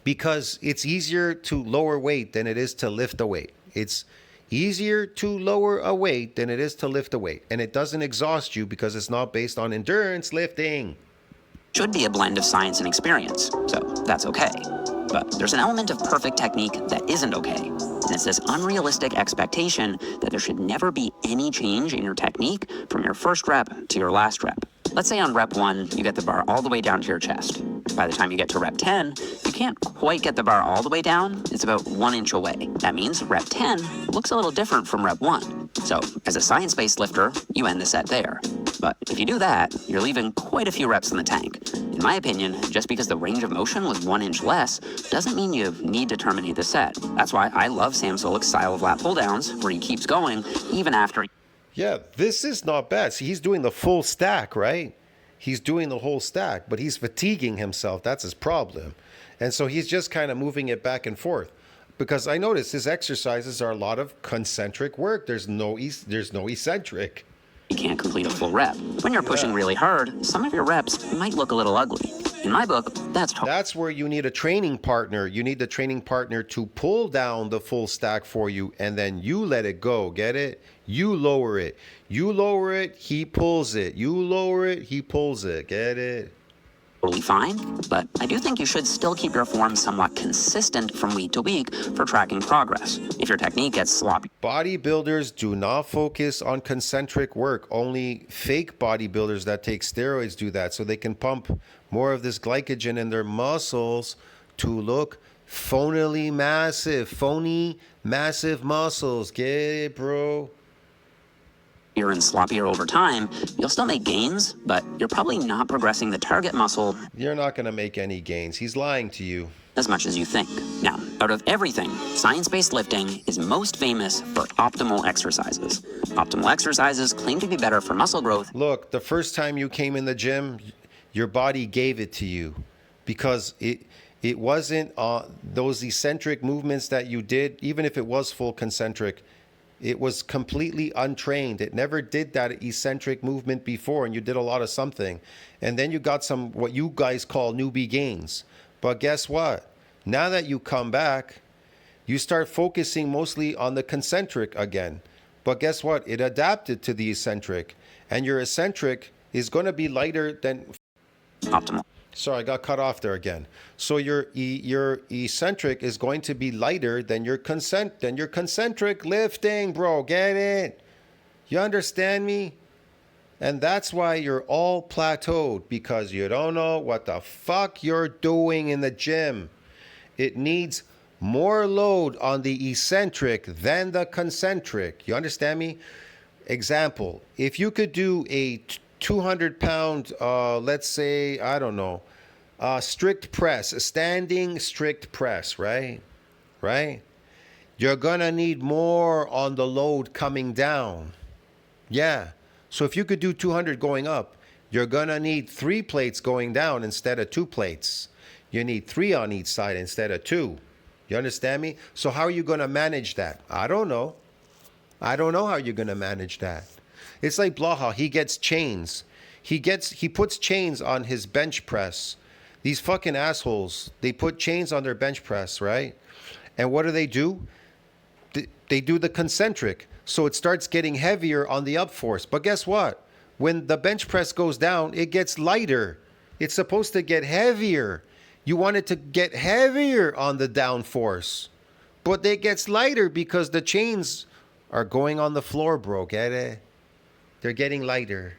because it's easier to lower weight than it is to lift a weight. It's easier to lower a weight than it is to lift a weight. And it doesn't exhaust you because it's not based on endurance lifting. Should be a blend of science and experience, so that's okay. But there's an element of perfect technique that isn't okay. And it's this unrealistic expectation that there should never be any change in your technique from your first rep to your last rep. Let's say on rep 1, you get the bar all the way down to your chest. By the time you get to rep 10, you can't quite get the bar all the way down. It's about 1 inch away. That means rep 10 looks a little different from rep 1. So as a science-based lifter, you end the set there. But if you do that, you're leaving quite a few reps in the tank. In my opinion, just because the range of motion was 1 inch less doesn't mean you need to terminate the set. That's why I love Sam Solik's style of lat pull-downs, where he keeps going even after. Yeah, this is not bad. See, he's doing the full stack, right? He's doing the whole stack, but he's fatiguing himself. That's his problem. And so he's just kind of moving it back and forth. Because I notice his exercises are a lot of concentric work. There's no eccentric. You can't complete a full rep. When you're pushing really hard, some of your reps might look a little ugly. In my book, that's where you need a training partner. You need the training partner to pull down the full stack for you, and then you let it go. Get it? You lower it. You lower it, he pulls it. You lower it, he pulls it. Get it? totally fine, but I do think you should still keep your form somewhat consistent from week to week for tracking progress. If your technique gets sloppy. Bodybuilders do not focus on concentric work. Only fake bodybuilders that take steroids do that, so they can pump more of this glycogen in their muscles to look phonily massive. Phony, massive muscles. Get it, bro? And sloppier over time, you'll still make gains, but you're probably not progressing the target muscle. You're not going to make any gains. He's lying to you. As much as you think. Now, out of everything, science-based lifting is most famous for optimal exercises. Optimal exercises claim to be better for muscle growth. Look, the first time you came in the gym, your body gave it to you because it wasn't those eccentric movements that you did, even if it was full concentric. It was completely untrained. It never did that eccentric movement before, and you did a lot of something. And then you got some, what you guys call newbie gains. But guess what? Now that you come back, you start focusing mostly on the concentric again. But guess what? It adapted to the eccentric. And your eccentric is going to be lighter than... Optimal. Sorry, I got cut off there again. So your eccentric is going to be lighter than your concentric lifting, bro. Get it? You understand me? And that's why you're all plateaued, because you don't know what the fuck you're doing in the gym. It needs more load on the eccentric than the concentric. You understand me? Example, if you could do a 200-pound, let's say, I don't know, strict press, a standing strict press, right? Right? You're going to need more on the load coming down. Yeah. So if you could do 200 going up, you're going to need 3 plates going down instead of 2 plates. You need 3 on each side instead of 2. You understand me? So how are you going to manage that? I don't know. I don't know how you're going to manage that. It's like Blaha. He gets chains. He puts chains on his bench press. These fucking assholes, they put chains on their bench press, right? And what do? They do the concentric. So it starts getting heavier on the up force. But guess what? When the bench press goes down, it gets lighter. It's supposed to get heavier. You want it to get heavier on the down force. But it gets lighter because the chains are going on the floor, bro. Get it? They're getting lighter.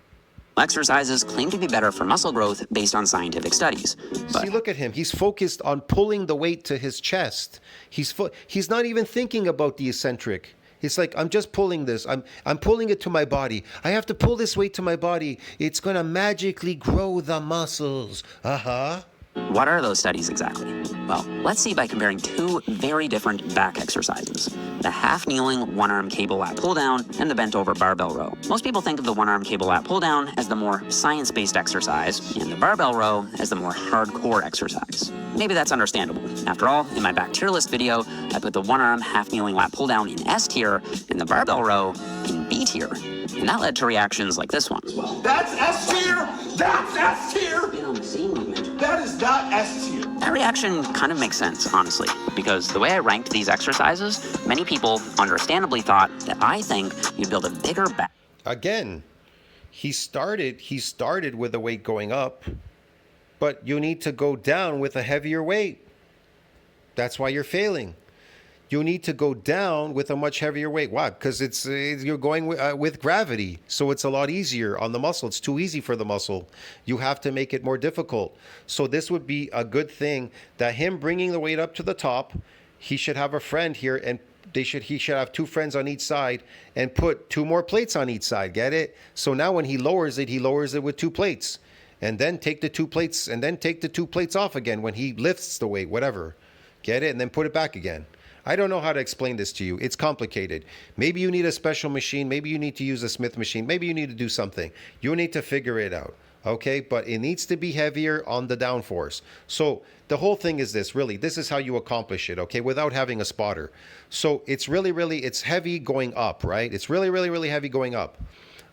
Exercises claim to be better for muscle growth based on scientific studies. But See, look at him. He's focused on pulling the weight to his chest. He's not even thinking about the eccentric. It's like, I'm just pulling this. I'm pulling it to my body. I have to pull this weight to my body. It's going to magically grow the muscles. Uh-huh. what are those studies exactly? Well, let's see by comparing 2 very different back exercises. The half-kneeling one-arm cable lat pull-down and the bent-over barbell row. Most people think of the one-arm cable lat pull-down as the more science-based exercise and the barbell row as the more hardcore exercise. Maybe that's understandable. After all, in my back tier list video, I put the one-arm half-kneeling lat pull-down in S tier and the barbell row in B tier. And that led to reactions like this one. That's S tier! That's S tier! You know, the same movement. That is not S tier. That reaction kind of makes sense, honestly, because the way I ranked these exercises, many people understandably thought that I think you'd build a bigger back. Again, he started with the weight going up, but you need to go down with a heavier weight. That's why you're failing. You need to go down with a much heavier weight. Why? Because you're going with gravity, so it's a lot easier on the muscle. It's too easy for the muscle. You have to make it more difficult. So this would be a good thing that him bringing the weight up to the top, he should have a friend here, and he should have 2 friends on each side and put 2 more plates on each side. Get it? So now when he lowers it with 2 plates, and then take the 2 plates, and then take the 2 plates off again when he lifts the weight, whatever. Get it? And then put it back again. I don't know how to explain this to you. It's complicated. Maybe you need a special machine. Maybe you need to use a Smith machine. Maybe you need to do something. You need to figure it out. Okay? But it needs to be heavier on the downforce. So the whole thing is this, really. This is how you accomplish it, okay? Without having a spotter. So it's it's heavy going up, right? It's really heavy going up.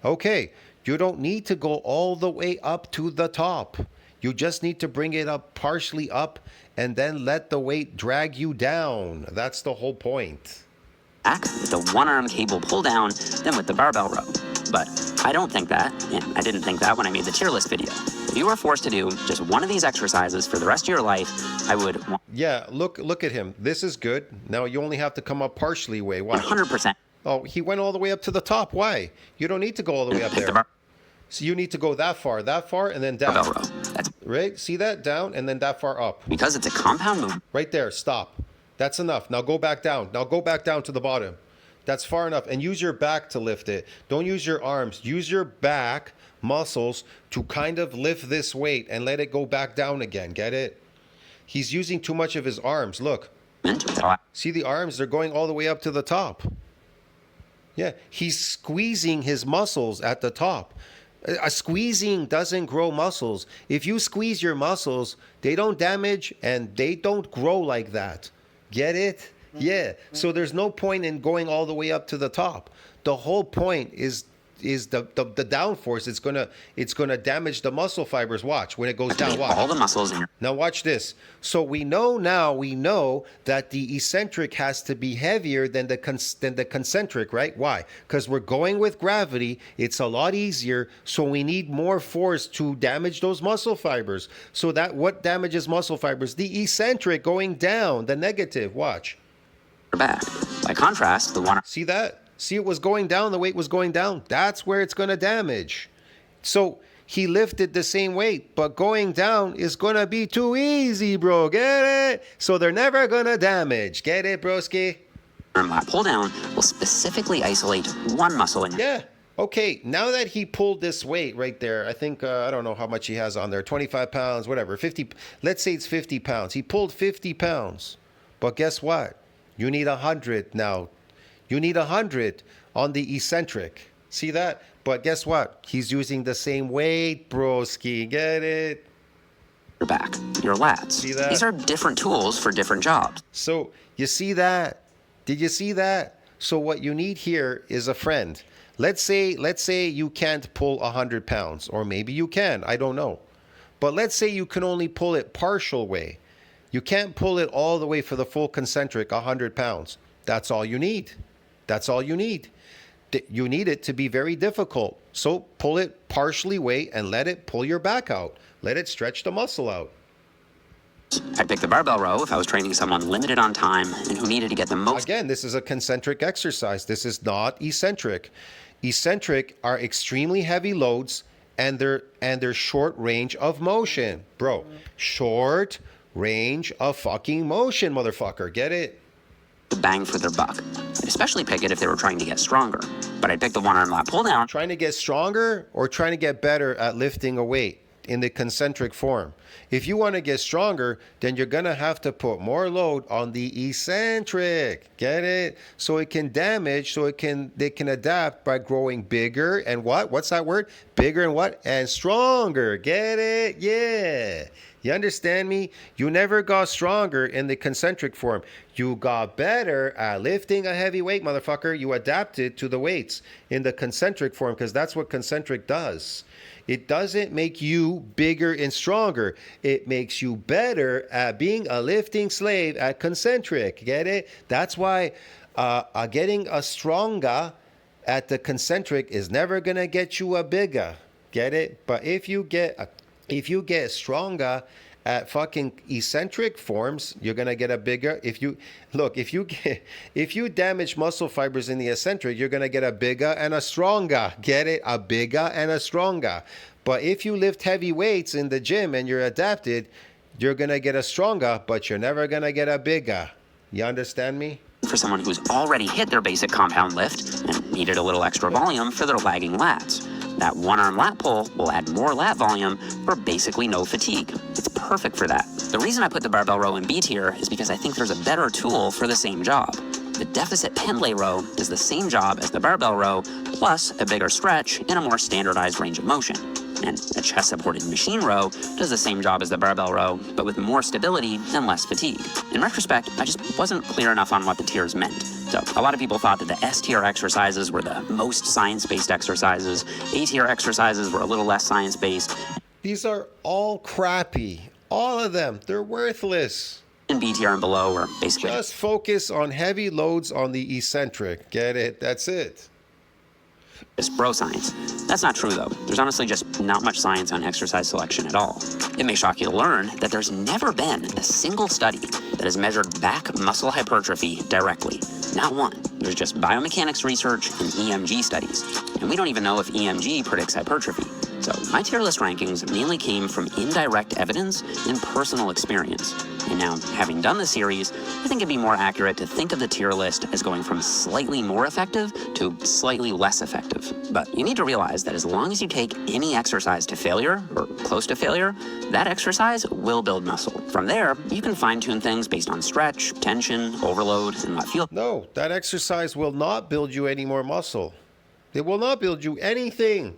Okay. You don't need to go all the way up to the top. You just need to bring it up partially up and then let the weight drag you down. That's the whole point. Back with the one-arm cable pull down, then with the barbell row. But I don't think that, and I didn't think that when I made the tier list video. If you were forced to do just one of these exercises for the rest of your life, I would Yeah, look at him. This is good. Now you only have to come up partially way. Why? 100% Oh, he went all the way up to the top. Why? You don't need to go all the way up pick the there. So you need to go that far, and then down. barbell row. That's Right? See that? Down and then that far up. because it's a compound movement. Right there. Stop. That's enough. Now go back down. Now go back down to the bottom. That's far enough. And use your back to lift it. Don't use your arms. Use your back muscles to kind of lift this weight and let it go back down again. Get it? He's using too much of his arms. Look. See the arms? They're going all the way up to the top. Yeah. He's squeezing his muscles at the top. A squeezing doesn't grow muscles. If you squeeze your muscles, they don't damage and they don't grow like that. Get it? Yeah. So there's no point in going all the way up to the top. The whole point is the downforce. It's gonna damage the muscle fibers. Watch when it goes down. Watch. All the muscles in your Now watch this. So we know that the eccentric has to be heavier than the concentric, right? Why? Because we're going with gravity. It's a lot easier. So we need more force to damage those muscle fibers. So that what damages muscle fibers? The eccentric going down, the negative. Watch. back. By contrast, the one See that? See, it was going down. The weight was going down. That's where it's going to damage. So he lifted the same weight, but going down is going to be too easy, bro. Get it? So they're never going to damage. Get it, broski? arm lat pull down will specifically isolate one muscle in your Yeah. Okay, now that he pulled this weight right there, I think, I don't know how much he has on there, 25 pounds, whatever, 50, let's say it's 50 pounds. He pulled 50 pounds. But guess what? You need 100 now. You need 100 on the eccentric. See that? But guess what? He's using the same weight, broski. Get it? Your back, your lats. See that? These are different tools for different jobs. So you see that? Did you see that? So what you need here is a friend. Let's say you can't pull 100 pounds, or maybe you can. I don't know. But let's say you can only pull it partial way. You can't pull it all the way for the full concentric 100 pounds. That's all you need. That's all you need. You need it to be very difficult. So pull it partially weight and let it pull your back out. Let it stretch the muscle out. I'd pick the barbell row if I was training someone limited on time and who needed to get the most. Again, this is a concentric exercise. This is not eccentric. Eccentric are extremely heavy loads and they're short range of motion. Bro, short range of fucking motion, motherfucker. Get it? The bang for their buck. I'd especially pick it if they were trying to get stronger. But I'd pick the one arm lat pull down. Trying to get stronger or trying to get better at lifting a weight in the concentric form. If you want to get stronger, then you're going to have to put more load on the eccentric. Get it? So it can damage, they can adapt by growing bigger and what? What's that word? Bigger and what? And stronger. Get it? Yeah. You understand me? You never got stronger in the concentric form. You got better at lifting a heavy weight, motherfucker. You adapted to the weights in the concentric form because that's what concentric does. It doesn't make you bigger and stronger. It makes you better at being a lifting slave at concentric. Get it? That's why getting a stronger at the concentric is never going to get you a bigger. Get it? But if you get stronger at fucking eccentric forms, you're gonna get a bigger. If you damage muscle fibers in the eccentric, you're gonna get a bigger and a stronger. Get it? A bigger and a stronger. But if you lift heavy weights in the gym and you're adapted, you're gonna get a stronger, but you're never gonna get a bigger. You understand me? For someone who's already hit their basic compound lift and needed a little extra volume for their lagging lats. That one arm lat pull will add more lat volume for basically no fatigue. It's perfect for that. The reason I put the barbell row in B tier is because I think there's a better tool for the same job. The deficit pendlay row does the same job as the barbell row, plus a bigger stretch in a more standardized range of motion. And a chest-supported machine row does the same job as the barbell row, but with more stability and less fatigue. In retrospect, I just wasn't clear enough on what the tiers meant. So a lot of people thought that the S-tier exercises were the most science-based exercises. A-tier exercises were a little less science-based. These are all crappy. All of them. They're worthless. And B tier and below were basically just focus on heavy loads on the eccentric. Get it? That's it. It's bro science. That's not true though. There's honestly just not much science on exercise selection at all. It may shock you to learn that there's never been a single study that has measured back muscle hypertrophy directly. Not one. There's just biomechanics research and EMG studies. And we don't even know if EMG predicts hypertrophy. So my tier list rankings mainly came from indirect evidence and personal experience. And now, having done the series, I think it'd be more accurate to think of the tier list as going from slightly more effective to slightly less effective. But you need to realize that as long as you take any exercise to failure, or close to failure, that exercise will build muscle. From there, you can fine-tune things based on stretch, tension, overload, and what feels. No, that exercise will not build you any more muscle. It will not build you anything.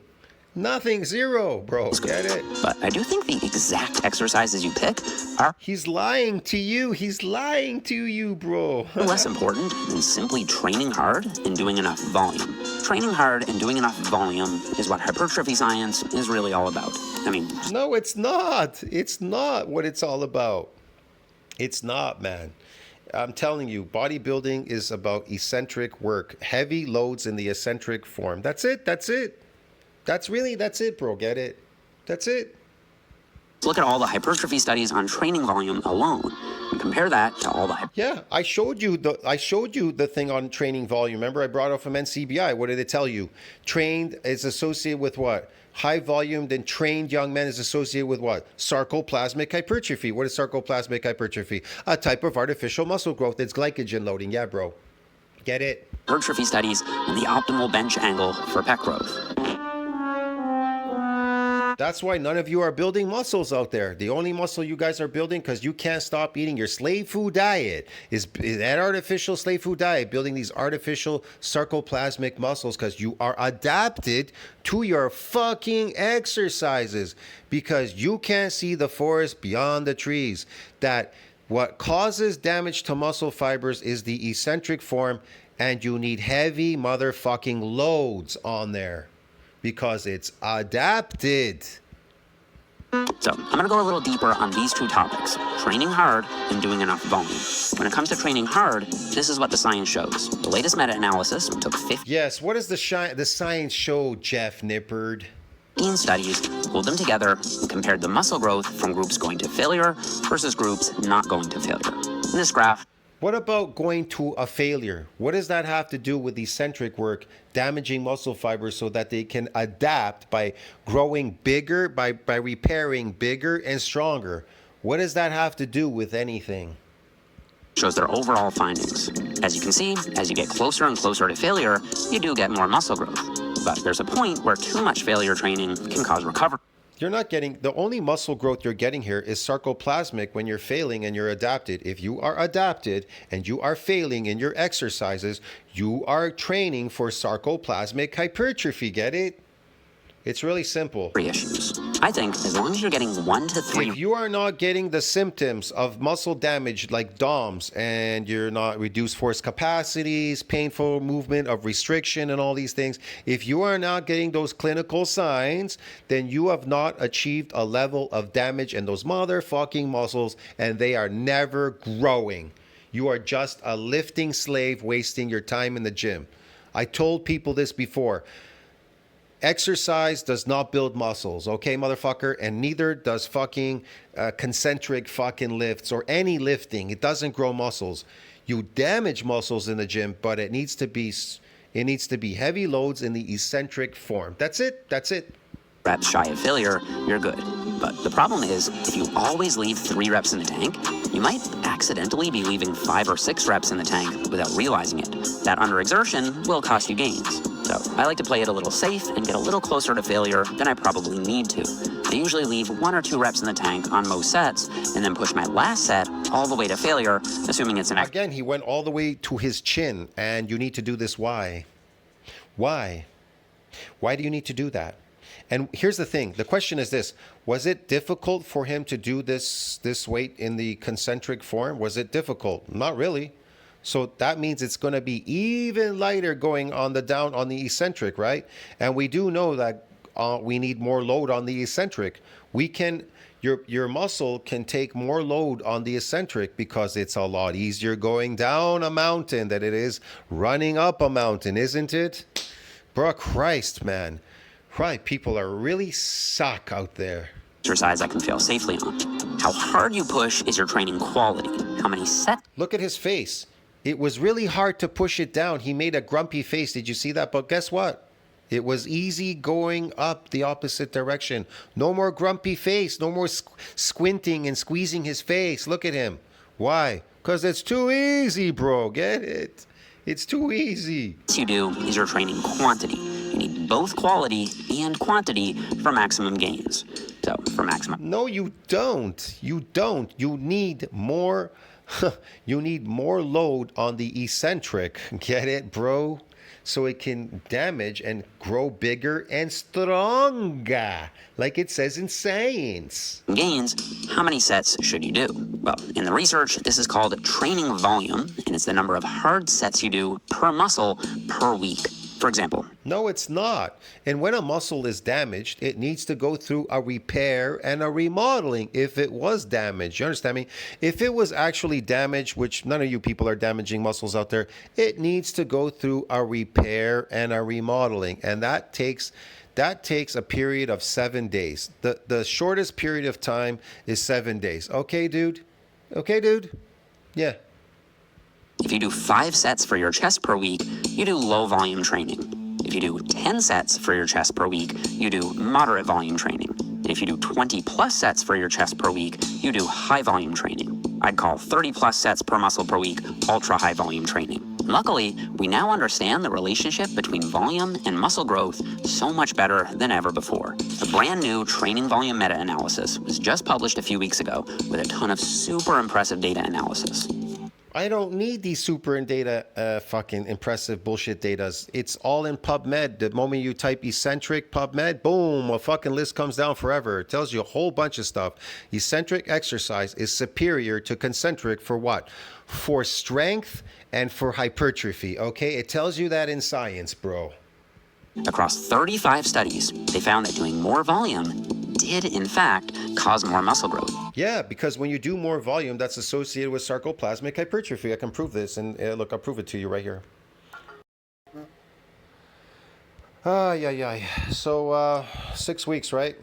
Nothing, zero, bro. Get it? But I do think the exact exercises you pick are He's lying to you. He's lying to you, bro. less important than simply training hard and doing enough volume. Training hard and doing enough volume is what hypertrophy science is really all about. I mean, No, it's not. It's not what it's all about. It's not, man. I'm telling you, bodybuilding is about eccentric work. Heavy loads in the eccentric form. That's it. That's it. That's it, bro. Get it? That's it. look at all the hypertrophy studies on training volume alone and compare that to all the Yeah, I showed you the thing on training volume. Remember, I brought up from NCBI. What did it tell you? Trained is associated with what? High volume, then trained young men is associated with what? Sarcoplasmic hypertrophy. What is sarcoplasmic hypertrophy? A type of artificial muscle growth. It's glycogen loading. Yeah, bro. Get it? hypertrophy studies and the optimal bench angle for pec growth. That's why none of you are building muscles out there. The only muscle you guys are building, because you can't stop eating your slave food diet, is that artificial slave food diet, building these artificial sarcoplasmic muscles, because you are adapted to your fucking exercises, because you can't see the forest beyond the trees. That what causes damage to muscle fibers is the eccentric form, and you need heavy motherfucking loads on there because it's adapted. So I'm going to go a little deeper on these two topics, training hard and doing enough volume. When it comes to training hard, this is what the science shows. The latest meta-analysis took 15 Yes, what does the science show, JeffNippard? studies, pulled them together, and compared the muscle growth from groups going to failure versus groups not going to failure. In this graph, What about going to a failure? What does that have to do with eccentric work, damaging muscle fibers so that they can adapt by growing bigger, by repairing bigger and stronger? What does that have to do with anything? shows their overall findings. As you can see, as you get closer and closer to failure, you do get more muscle growth. But there's a point where too much failure training can cause recovery. You're not getting, the only muscle growth you're getting here is sarcoplasmic when you're failing and you're adapted. If you are adapted and you are failing in your exercises, you are training for sarcoplasmic hypertrophy. Get it? It's really simple. Issues. I think as long as you're getting 1 to 3 If you are not getting the symptoms of muscle damage like DOMS, and you're not reduced force capacities, painful movement of restriction and all these things, if you are not getting those clinical signs, then you have not achieved a level of damage in those motherfucking muscles, and they are never growing. You are just a lifting slave wasting your time in the gym. I told people this before. Exercise does not build muscles, okay, motherfucker? And neither does fucking concentric fucking lifts or any lifting. It doesn't grow muscles. You damage muscles in the gym, but it needs to be heavy loads in the eccentric form. That's it. That's it. reps shy of failure, you're good. But the problem is, if you always leave 3 reps in the tank, you might accidentally be leaving 5 or 6 reps in the tank without realizing it. That underexertion will cost you gains. So I like to play it a little safe and get a little closer to failure than I probably need to. I usually leave 1 or 2 reps in the tank on most sets, and then push my last set all the way to failure, assuming it's an Again, he went all the way to his chin, and you need to do this. Why? Why? Why do you need to do that? And here's the thing. The question is this. Was it difficult for him to do this weight in the concentric form? Was it difficult? Not really. So that means it's going to be even lighter going on the down on the eccentric, right? And we do know that we need more load on the eccentric. We can, your muscle can take more load on the eccentric because it's a lot easier going down a mountain than it is running up a mountain, isn't it? Bro, Christ, man. Right, people are really suck out there. exercise I can fail safely on. How hard you push is your training quality. How many sets Look at his face. It was really hard to push it down. He made a grumpy face. Did you see that? But guess what? It was easy going up the opposite direction. No more grumpy face. No more squinting and squeezing his face. Look at him. Why? Because it's too easy, bro. Get it? It's too easy. you do is your training quantity. You need both quality and quantity for maximum gains. So for maximum No, you don't. You don't. You need more. You need more load on the eccentric. Get it, bro? So it can damage and grow bigger and stronger, like it says in science. gains, how many sets should you do? Well, in the research, this is called training volume, and it's the number of hard sets you do per muscle per week. For example, No, it's not. And when a muscle is damaged, it needs to go through a repair and a remodeling if it was damaged. You understand me? If it was actually damaged, which none of you people are damaging muscles out there, it needs to go through a repair and a remodeling. And that takes a period of 7 days. The shortest period of time is 7 days. Okay, dude? Okay, dude? Yeah. if you do 5 sets for your chest per week, you do low volume training. If you do 10 sets for your chest per week, you do moderate volume training. And if you do 20 plus sets for your chest per week, you do high volume training. I'd call 30 plus sets per muscle per week ultra high volume training. Luckily, we now understand the relationship between volume and muscle growth so much better than ever before. A brand new training volume meta-analysis was just published a few weeks ago with a ton of super impressive data analysis. I don't need these super data, fucking impressive bullshit datas. It's all in PubMed. The moment you type eccentric PubMed, boom, a fucking list comes down forever. It tells you a whole bunch of stuff. Eccentric exercise is superior to concentric for what? For strength and for hypertrophy, okay? It tells you that in science, bro. Across 35 studies, they found that doing more volume did, in fact, cause more muscle growth. Yeah, because when you do more volume, that's associated with sarcoplasmic hypertrophy. I can prove this, and look, I'll prove it to you right here. Yeah. So, 6 weeks, right?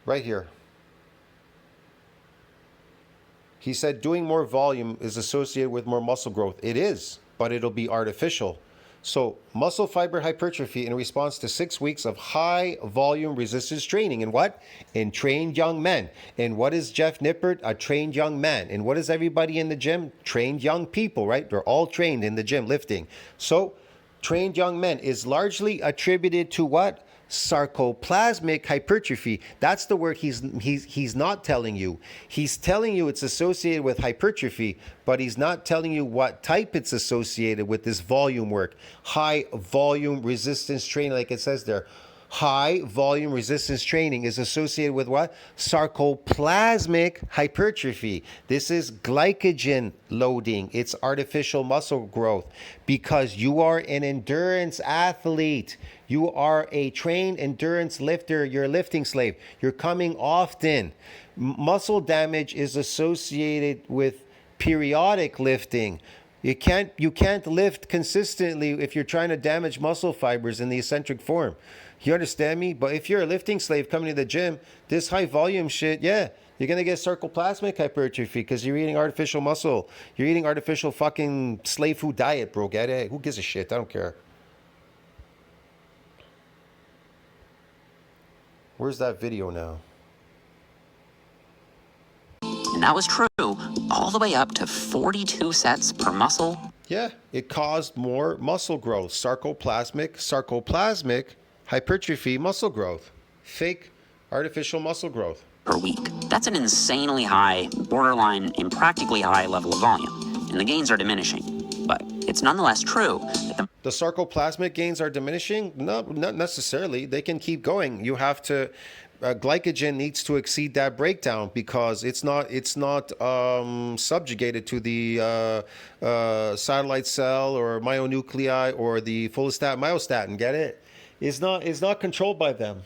Right here. He said doing more volume is associated with more muscle growth. It is, but it'll be artificial. So muscle fiber hypertrophy in response to 6 weeks of high volume resistance training. And what? In trained young men. And what is JeffNippard? A trained young man. And what is everybody in the gym? Trained young people, right? They're all trained in the gym lifting. So trained young men is largely attributed to what? Sarcoplasmic hypertrophy. That's the word he's not telling you. He's telling you it's associated with hypertrophy, but he's not telling you what type it's associated with this volume work. High volume resistance training, like it says there. High volume resistance training is associated with what? Sarcoplasmic hypertrophy. This is glycogen loading. It's artificial muscle growth because you are an endurance athlete. You are a trained endurance lifter. You're a lifting slave. You're coming often. Muscle damage is associated with periodic lifting. You can't lift consistently if you're trying to damage muscle fibers in the eccentric form. You understand me? But if you're a lifting slave coming to the gym, this high volume shit, yeah, you're going to get sarcoplasmic hypertrophy because you're eating artificial muscle. You're eating artificial fucking slave food diet, bro. Get it? Who gives a shit? I don't care. Where's that video now? And that was true all the way up to 42 sets per muscle. Yeah, it caused more muscle growth. Sarcoplasmic hypertrophy muscle growth. Fake artificial muscle growth. Per week. That's an insanely high, borderline impractically high level of volume, and the gains are diminishing. But it's nonetheless true that the sarcoplasmic gains are diminishing? No, not necessarily. They can keep going. You have to, glycogen needs to exceed that breakdown because it's not subjugated to the satellite cell or myonuclei or the follistatin myostatin. Get it? It's not controlled by them.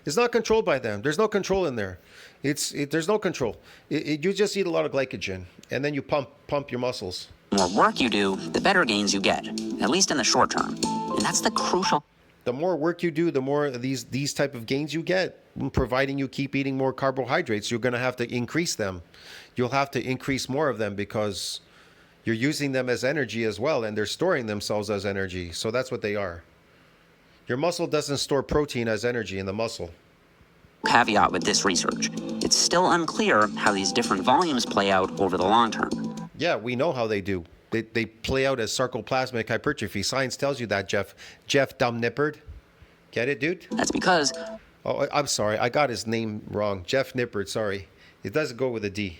It's not controlled by them. There's no control in there. There's no control. You just eat a lot of glycogen and then you pump your muscles. the more work you do, the better gains you get, at least in the short term. And that's the crucial. The more work you do, the more these type of gains you get, providing you keep eating more carbohydrates. You're going to have to increase them. You'll have to increase more of them because you're using them as energy as well, and they're storing themselves as energy. So that's what they are. Your muscle doesn't store protein as energy in the muscle. Caveat with this research. It's still unclear how these different volumes play out over the long term. Yeah, we know how they do. They play out as sarcoplasmic hypertrophy. Science tells you that, JeffNippard. Get it, dude? That's because... Oh, I'm sorry. I got his name wrong. JeffNippard, sorry. It doesn't go with a D.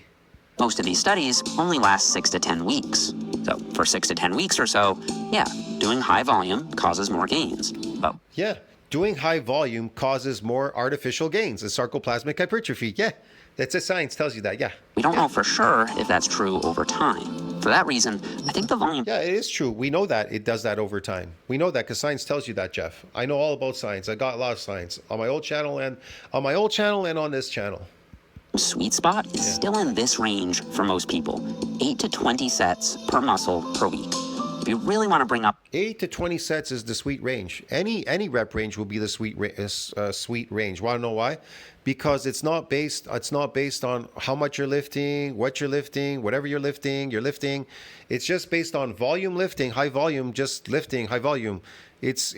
Most of these studies only last 6 to 10 weeks. So for 6 to 10 weeks or so, yeah, doing high volume causes more gains. But yeah, doing high volume causes more artificial gains in sarcoplasmic hypertrophy. Yeah, that's what science tells you that, yeah. We don't know for sure if that's true over time. For that reason, I think the volume... Yeah, it is true. We know that it does that over time. We know that because science tells you that, Jeff. I know all about science. I got a lot of science on my old channel and on this channel. Sweet spot is still in this range for most people, 8 to 20 sets per muscle per week. If you really want to bring up 8 to 20 sets is the sweet range. Any rep range will be the sweet range. Want to know why? Because it's not based on how much you're lifting, what you're lifting, whatever you're lifting. It's just based on volume lifting, high volume, just lifting, high volume. It's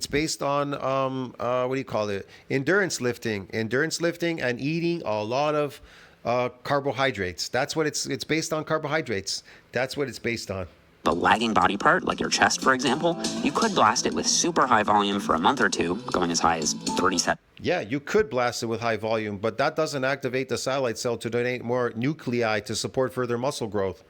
based on what do you call it? Endurance lifting and eating a lot of carbohydrates. That's what it's based on, carbohydrates. That's what it's based on. The lagging body part, like your chest, for example, you could blast it with super high volume for a month or two, going as high as 30 sets. Yeah, you could blast it with high volume, but that doesn't activate the satellite cell to donate more nuclei to support further muscle growth,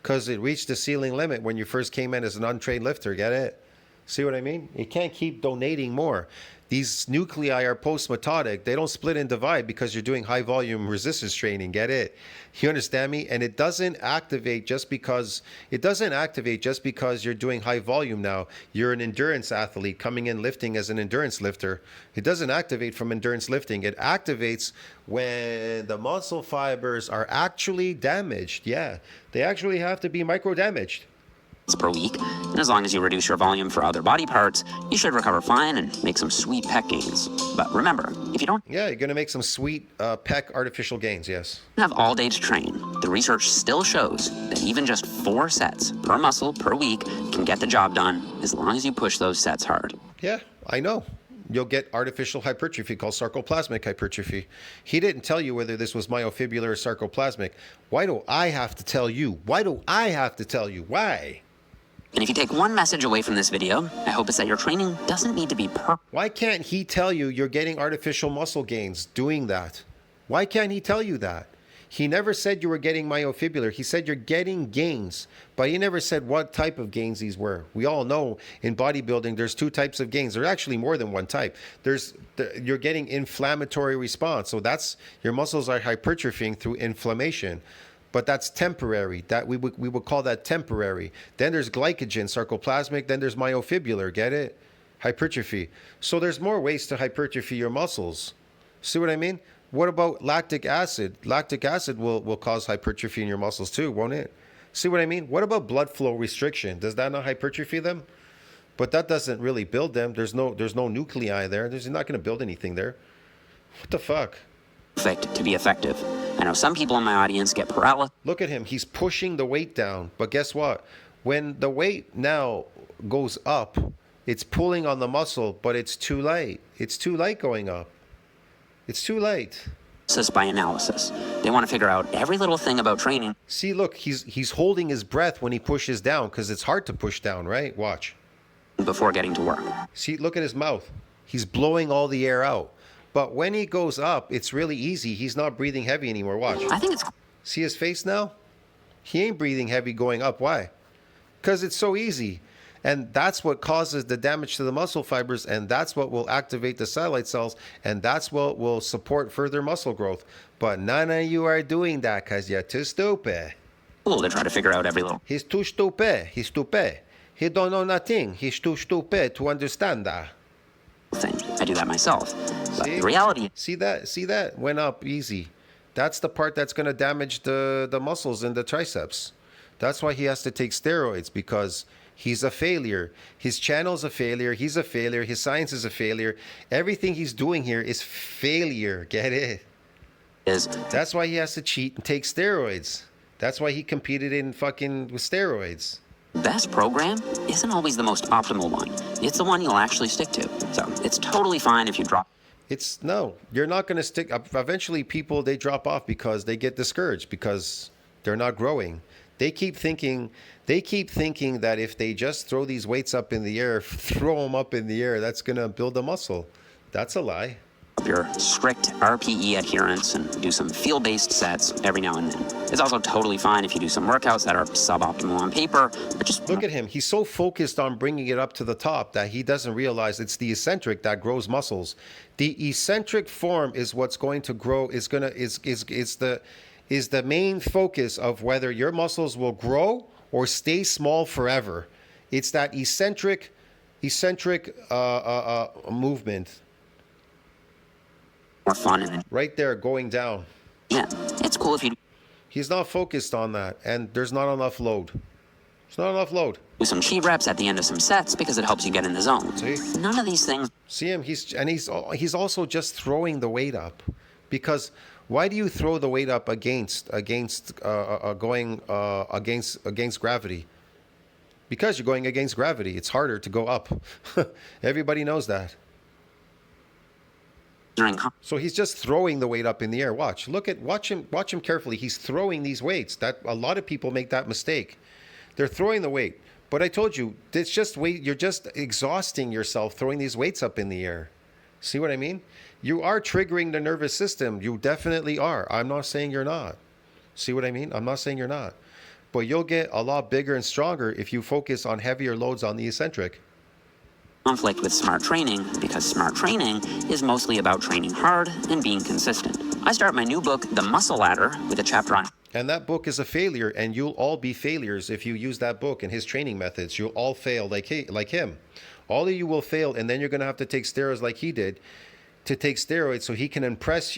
because it reached the ceiling limit when you first came in as an untrained lifter. Get it? See what I mean? It can't keep donating more. These nuclei are post-mitotic. They don't split and divide because you're doing high volume resistance training. Get it? You understand me? And it doesn't activate just because you're doing high volume now. You're an endurance athlete coming in lifting as an endurance lifter. It doesn't activate from endurance lifting. It activates when the muscle fibers are actually damaged. Yeah, they actually have to be micro damaged Per week, and as long as you reduce your volume for other body parts, you should recover fine and make some sweet pec gains. But remember, if you don't you're going to make some sweet pec artificial gains, yes. have all day to train, the research still shows that even just 4 sets per muscle per week can get the job done as long as you push those sets hard. Yeah, I know. You'll get artificial hypertrophy called sarcoplasmic hypertrophy. He didn't tell you whether this was myofibrillar or sarcoplasmic. Why do I have to tell you? Why do I have to tell you? Why? And if you take one message away from this video, I hope it's that your training doesn't need to be perfect. Why can't he tell you you're getting artificial muscle gains doing that? Why can't he tell you that? He never said you were getting myofibrillar. He said you're getting gains, but he never said what type of gains these were. We all know in bodybuilding there's 2 types of gains. There's actually more than one type. You're getting inflammatory response. So that's your muscles are hypertrophying through inflammation. But that's temporary. That we would call that temporary. Then there's glycogen, sarcoplasmic. Then there's myofibrillar. Get it? Hypertrophy. So there's more ways to hypertrophy your muscles. See what I mean? What about lactic acid? Lactic acid will cause hypertrophy in your muscles too, won't it? See what I mean? What about blood flow restriction? Does that not hypertrophy them? But that doesn't really build them. There's no nuclei there. You're not going to build anything there. What the fuck? To be effective. I know some people in my audience get paralysis. Look at him. He's pushing the weight down. But guess what? When the weight now goes up, it's pulling on the muscle, but it's too late. It's too late going up. It's too late. By analysis. They want to figure out every little thing about training. See, look, he's holding his breath when he pushes down because it's hard to push down, right? Watch. Before getting to work. See, look at his mouth. He's blowing all the air out. But when he goes up, it's really easy. He's not breathing heavy anymore. Watch. I think it's... See his face now? He ain't breathing heavy going up. Why? Because it's so easy. And that's what causes the damage to the muscle fibers, and that's what will activate the satellite cells, and that's what will support further muscle growth. But none of you are doing that because you're too stupid. Cool to try to figure out every little... He's too stupid. He's stupid. He don't know nothing. He's too stupid to understand that. thing. I do that myself. But See? the reality... See that? Went up easy. That's the part that's going to damage the muscles in the triceps. That's why he has to take steroids, because he's a failure. His channel's a failure. He's a failure. His science is a failure. Everything he's doing here is failure. Get it? That's why he has to cheat and take steroids. That's why he competed in fucking with steroids. Best program isn't always the most optimal one. It's the one you'll actually stick to. So it's totally fine if you drop. No, you're not going to stick. Eventually people, they drop off because they get discouraged because they're not growing. They keep thinking that if they just throw these weights up in the air, that's going to build a muscle. That's a lie. Your strict RPE adherence and do some field-based sets every now and then. It's also totally fine if you do some workouts that are suboptimal on paper, but just look at him. He's so focused on bringing it up to the top that he doesn't realize it's the eccentric that grows muscles. The eccentric form is what's going to grow. Is the main focus of whether your muscles will grow or stay small forever. It's that eccentric movement. More fun and right there going down. Yeah, it's cool if you he's not focused on that, and there's not enough load. There's not enough load. Do some cheat reps at the end of some sets because it helps you get in the zone. See? None of these things. See him? He's also just throwing the weight up, because why do you throw the weight up against gravity? Because you're going against gravity. It's harder to go up. Everybody knows that. So he's just throwing the weight up in the air. Watch him carefully. He's throwing these weights. That a lot of people make that mistake. They're throwing the weight. But I told you, it's just weight. You're just exhausting yourself throwing these weights up in the air. See what I mean? You are triggering the nervous system. You definitely are. I'm not saying you're not. See what I mean? I'm not saying you're not. But you'll get a lot bigger and stronger if you focus on heavier loads on the eccentric. Conflict with smart training because smart training is mostly about training hard and being consistent. I start my new book, The Muscle Ladder, with a chapter on. And that book is a failure, and you'll all be failures if you use that book and his training methods. You'll all fail like him. All of you will fail, and then you're going to have to take steroids like he did, to take steroids so he can impress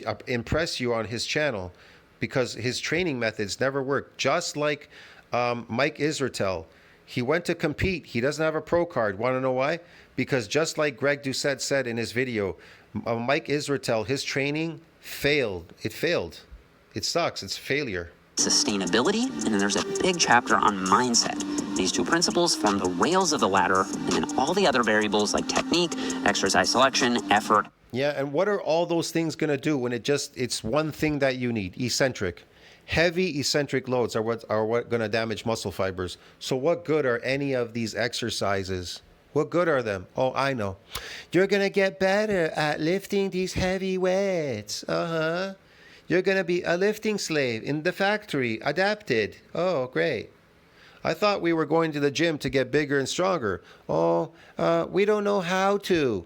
you on his channel, because his training methods never work. Just like Mike Israetel. He went to compete. He doesn't have a pro card. Want to know why? Because just like Greg Doucette said in his video, Mike Israetel, his training failed. It failed. It sucks. It's failure. Sustainability, and then there's a big chapter on mindset. These two principles form the rails of the ladder, and then all the other variables like technique, exercise selection, effort. Yeah, and what are all those things going to do when it's one thing that you need? Eccentric. Heavy eccentric loads are what going to damage muscle fibers. So what good are any of these exercises? What good are them? Oh, I know. You're going to get better at lifting these heavy weights. You're going to be a lifting slave in the factory, adapted. Oh, great. I thought we were going to the gym to get bigger and stronger. Oh, we don't know how to.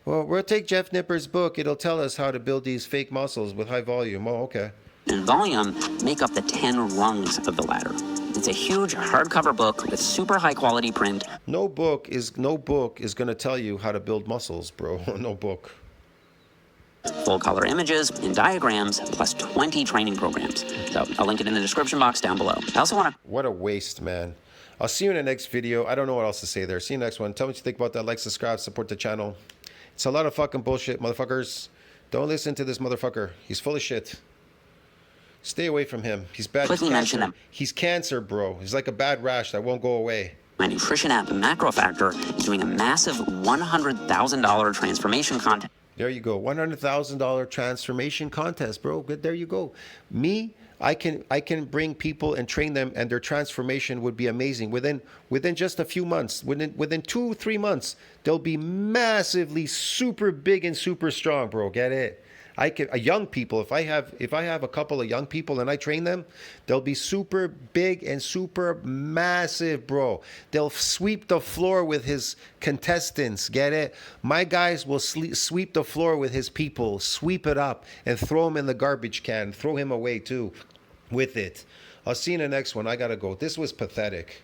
Well, we'll take Jeff Nippard's book. It'll tell us how to build these fake muscles with high volume. Oh, okay. And volume make up the 10 rungs of the ladder. It's a huge hardcover book with super high quality print. No book is going to tell you how to build muscles, bro. No book. Full color images and diagrams, plus 20 training programs. So I'll link it in the description box down below. I also want to... What a waste, man. I'll see you in the next video. I don't know what else to say there. See you next one. Tell me what you think about that. Like, subscribe, support the channel. It's a lot of fucking bullshit, motherfuckers. Don't listen to this motherfucker. He's full of shit. Stay away from him. He's bad. Quickly mention them. He's cancer, bro. He's like a bad rash that won't go away. My nutrition app, Macro Factor, is doing a massive $100,000 transformation contest. There you go. $100,000 transformation contest, bro. Good. There you go. Me, I can bring people and train them, and their transformation would be amazing. Within just a few months, within 2-3 months, they'll be massively super big and super strong, bro. Get it? Young people, if I have a couple of young people and I train them, they'll be super big and super massive, bro. They'll sweep the floor with his contestants. Get it? My guys will sweep the floor with his people, sweep it up and throw him in the garbage can. Throw him away too with it. I'll see you in the next one. I gotta go. This was pathetic.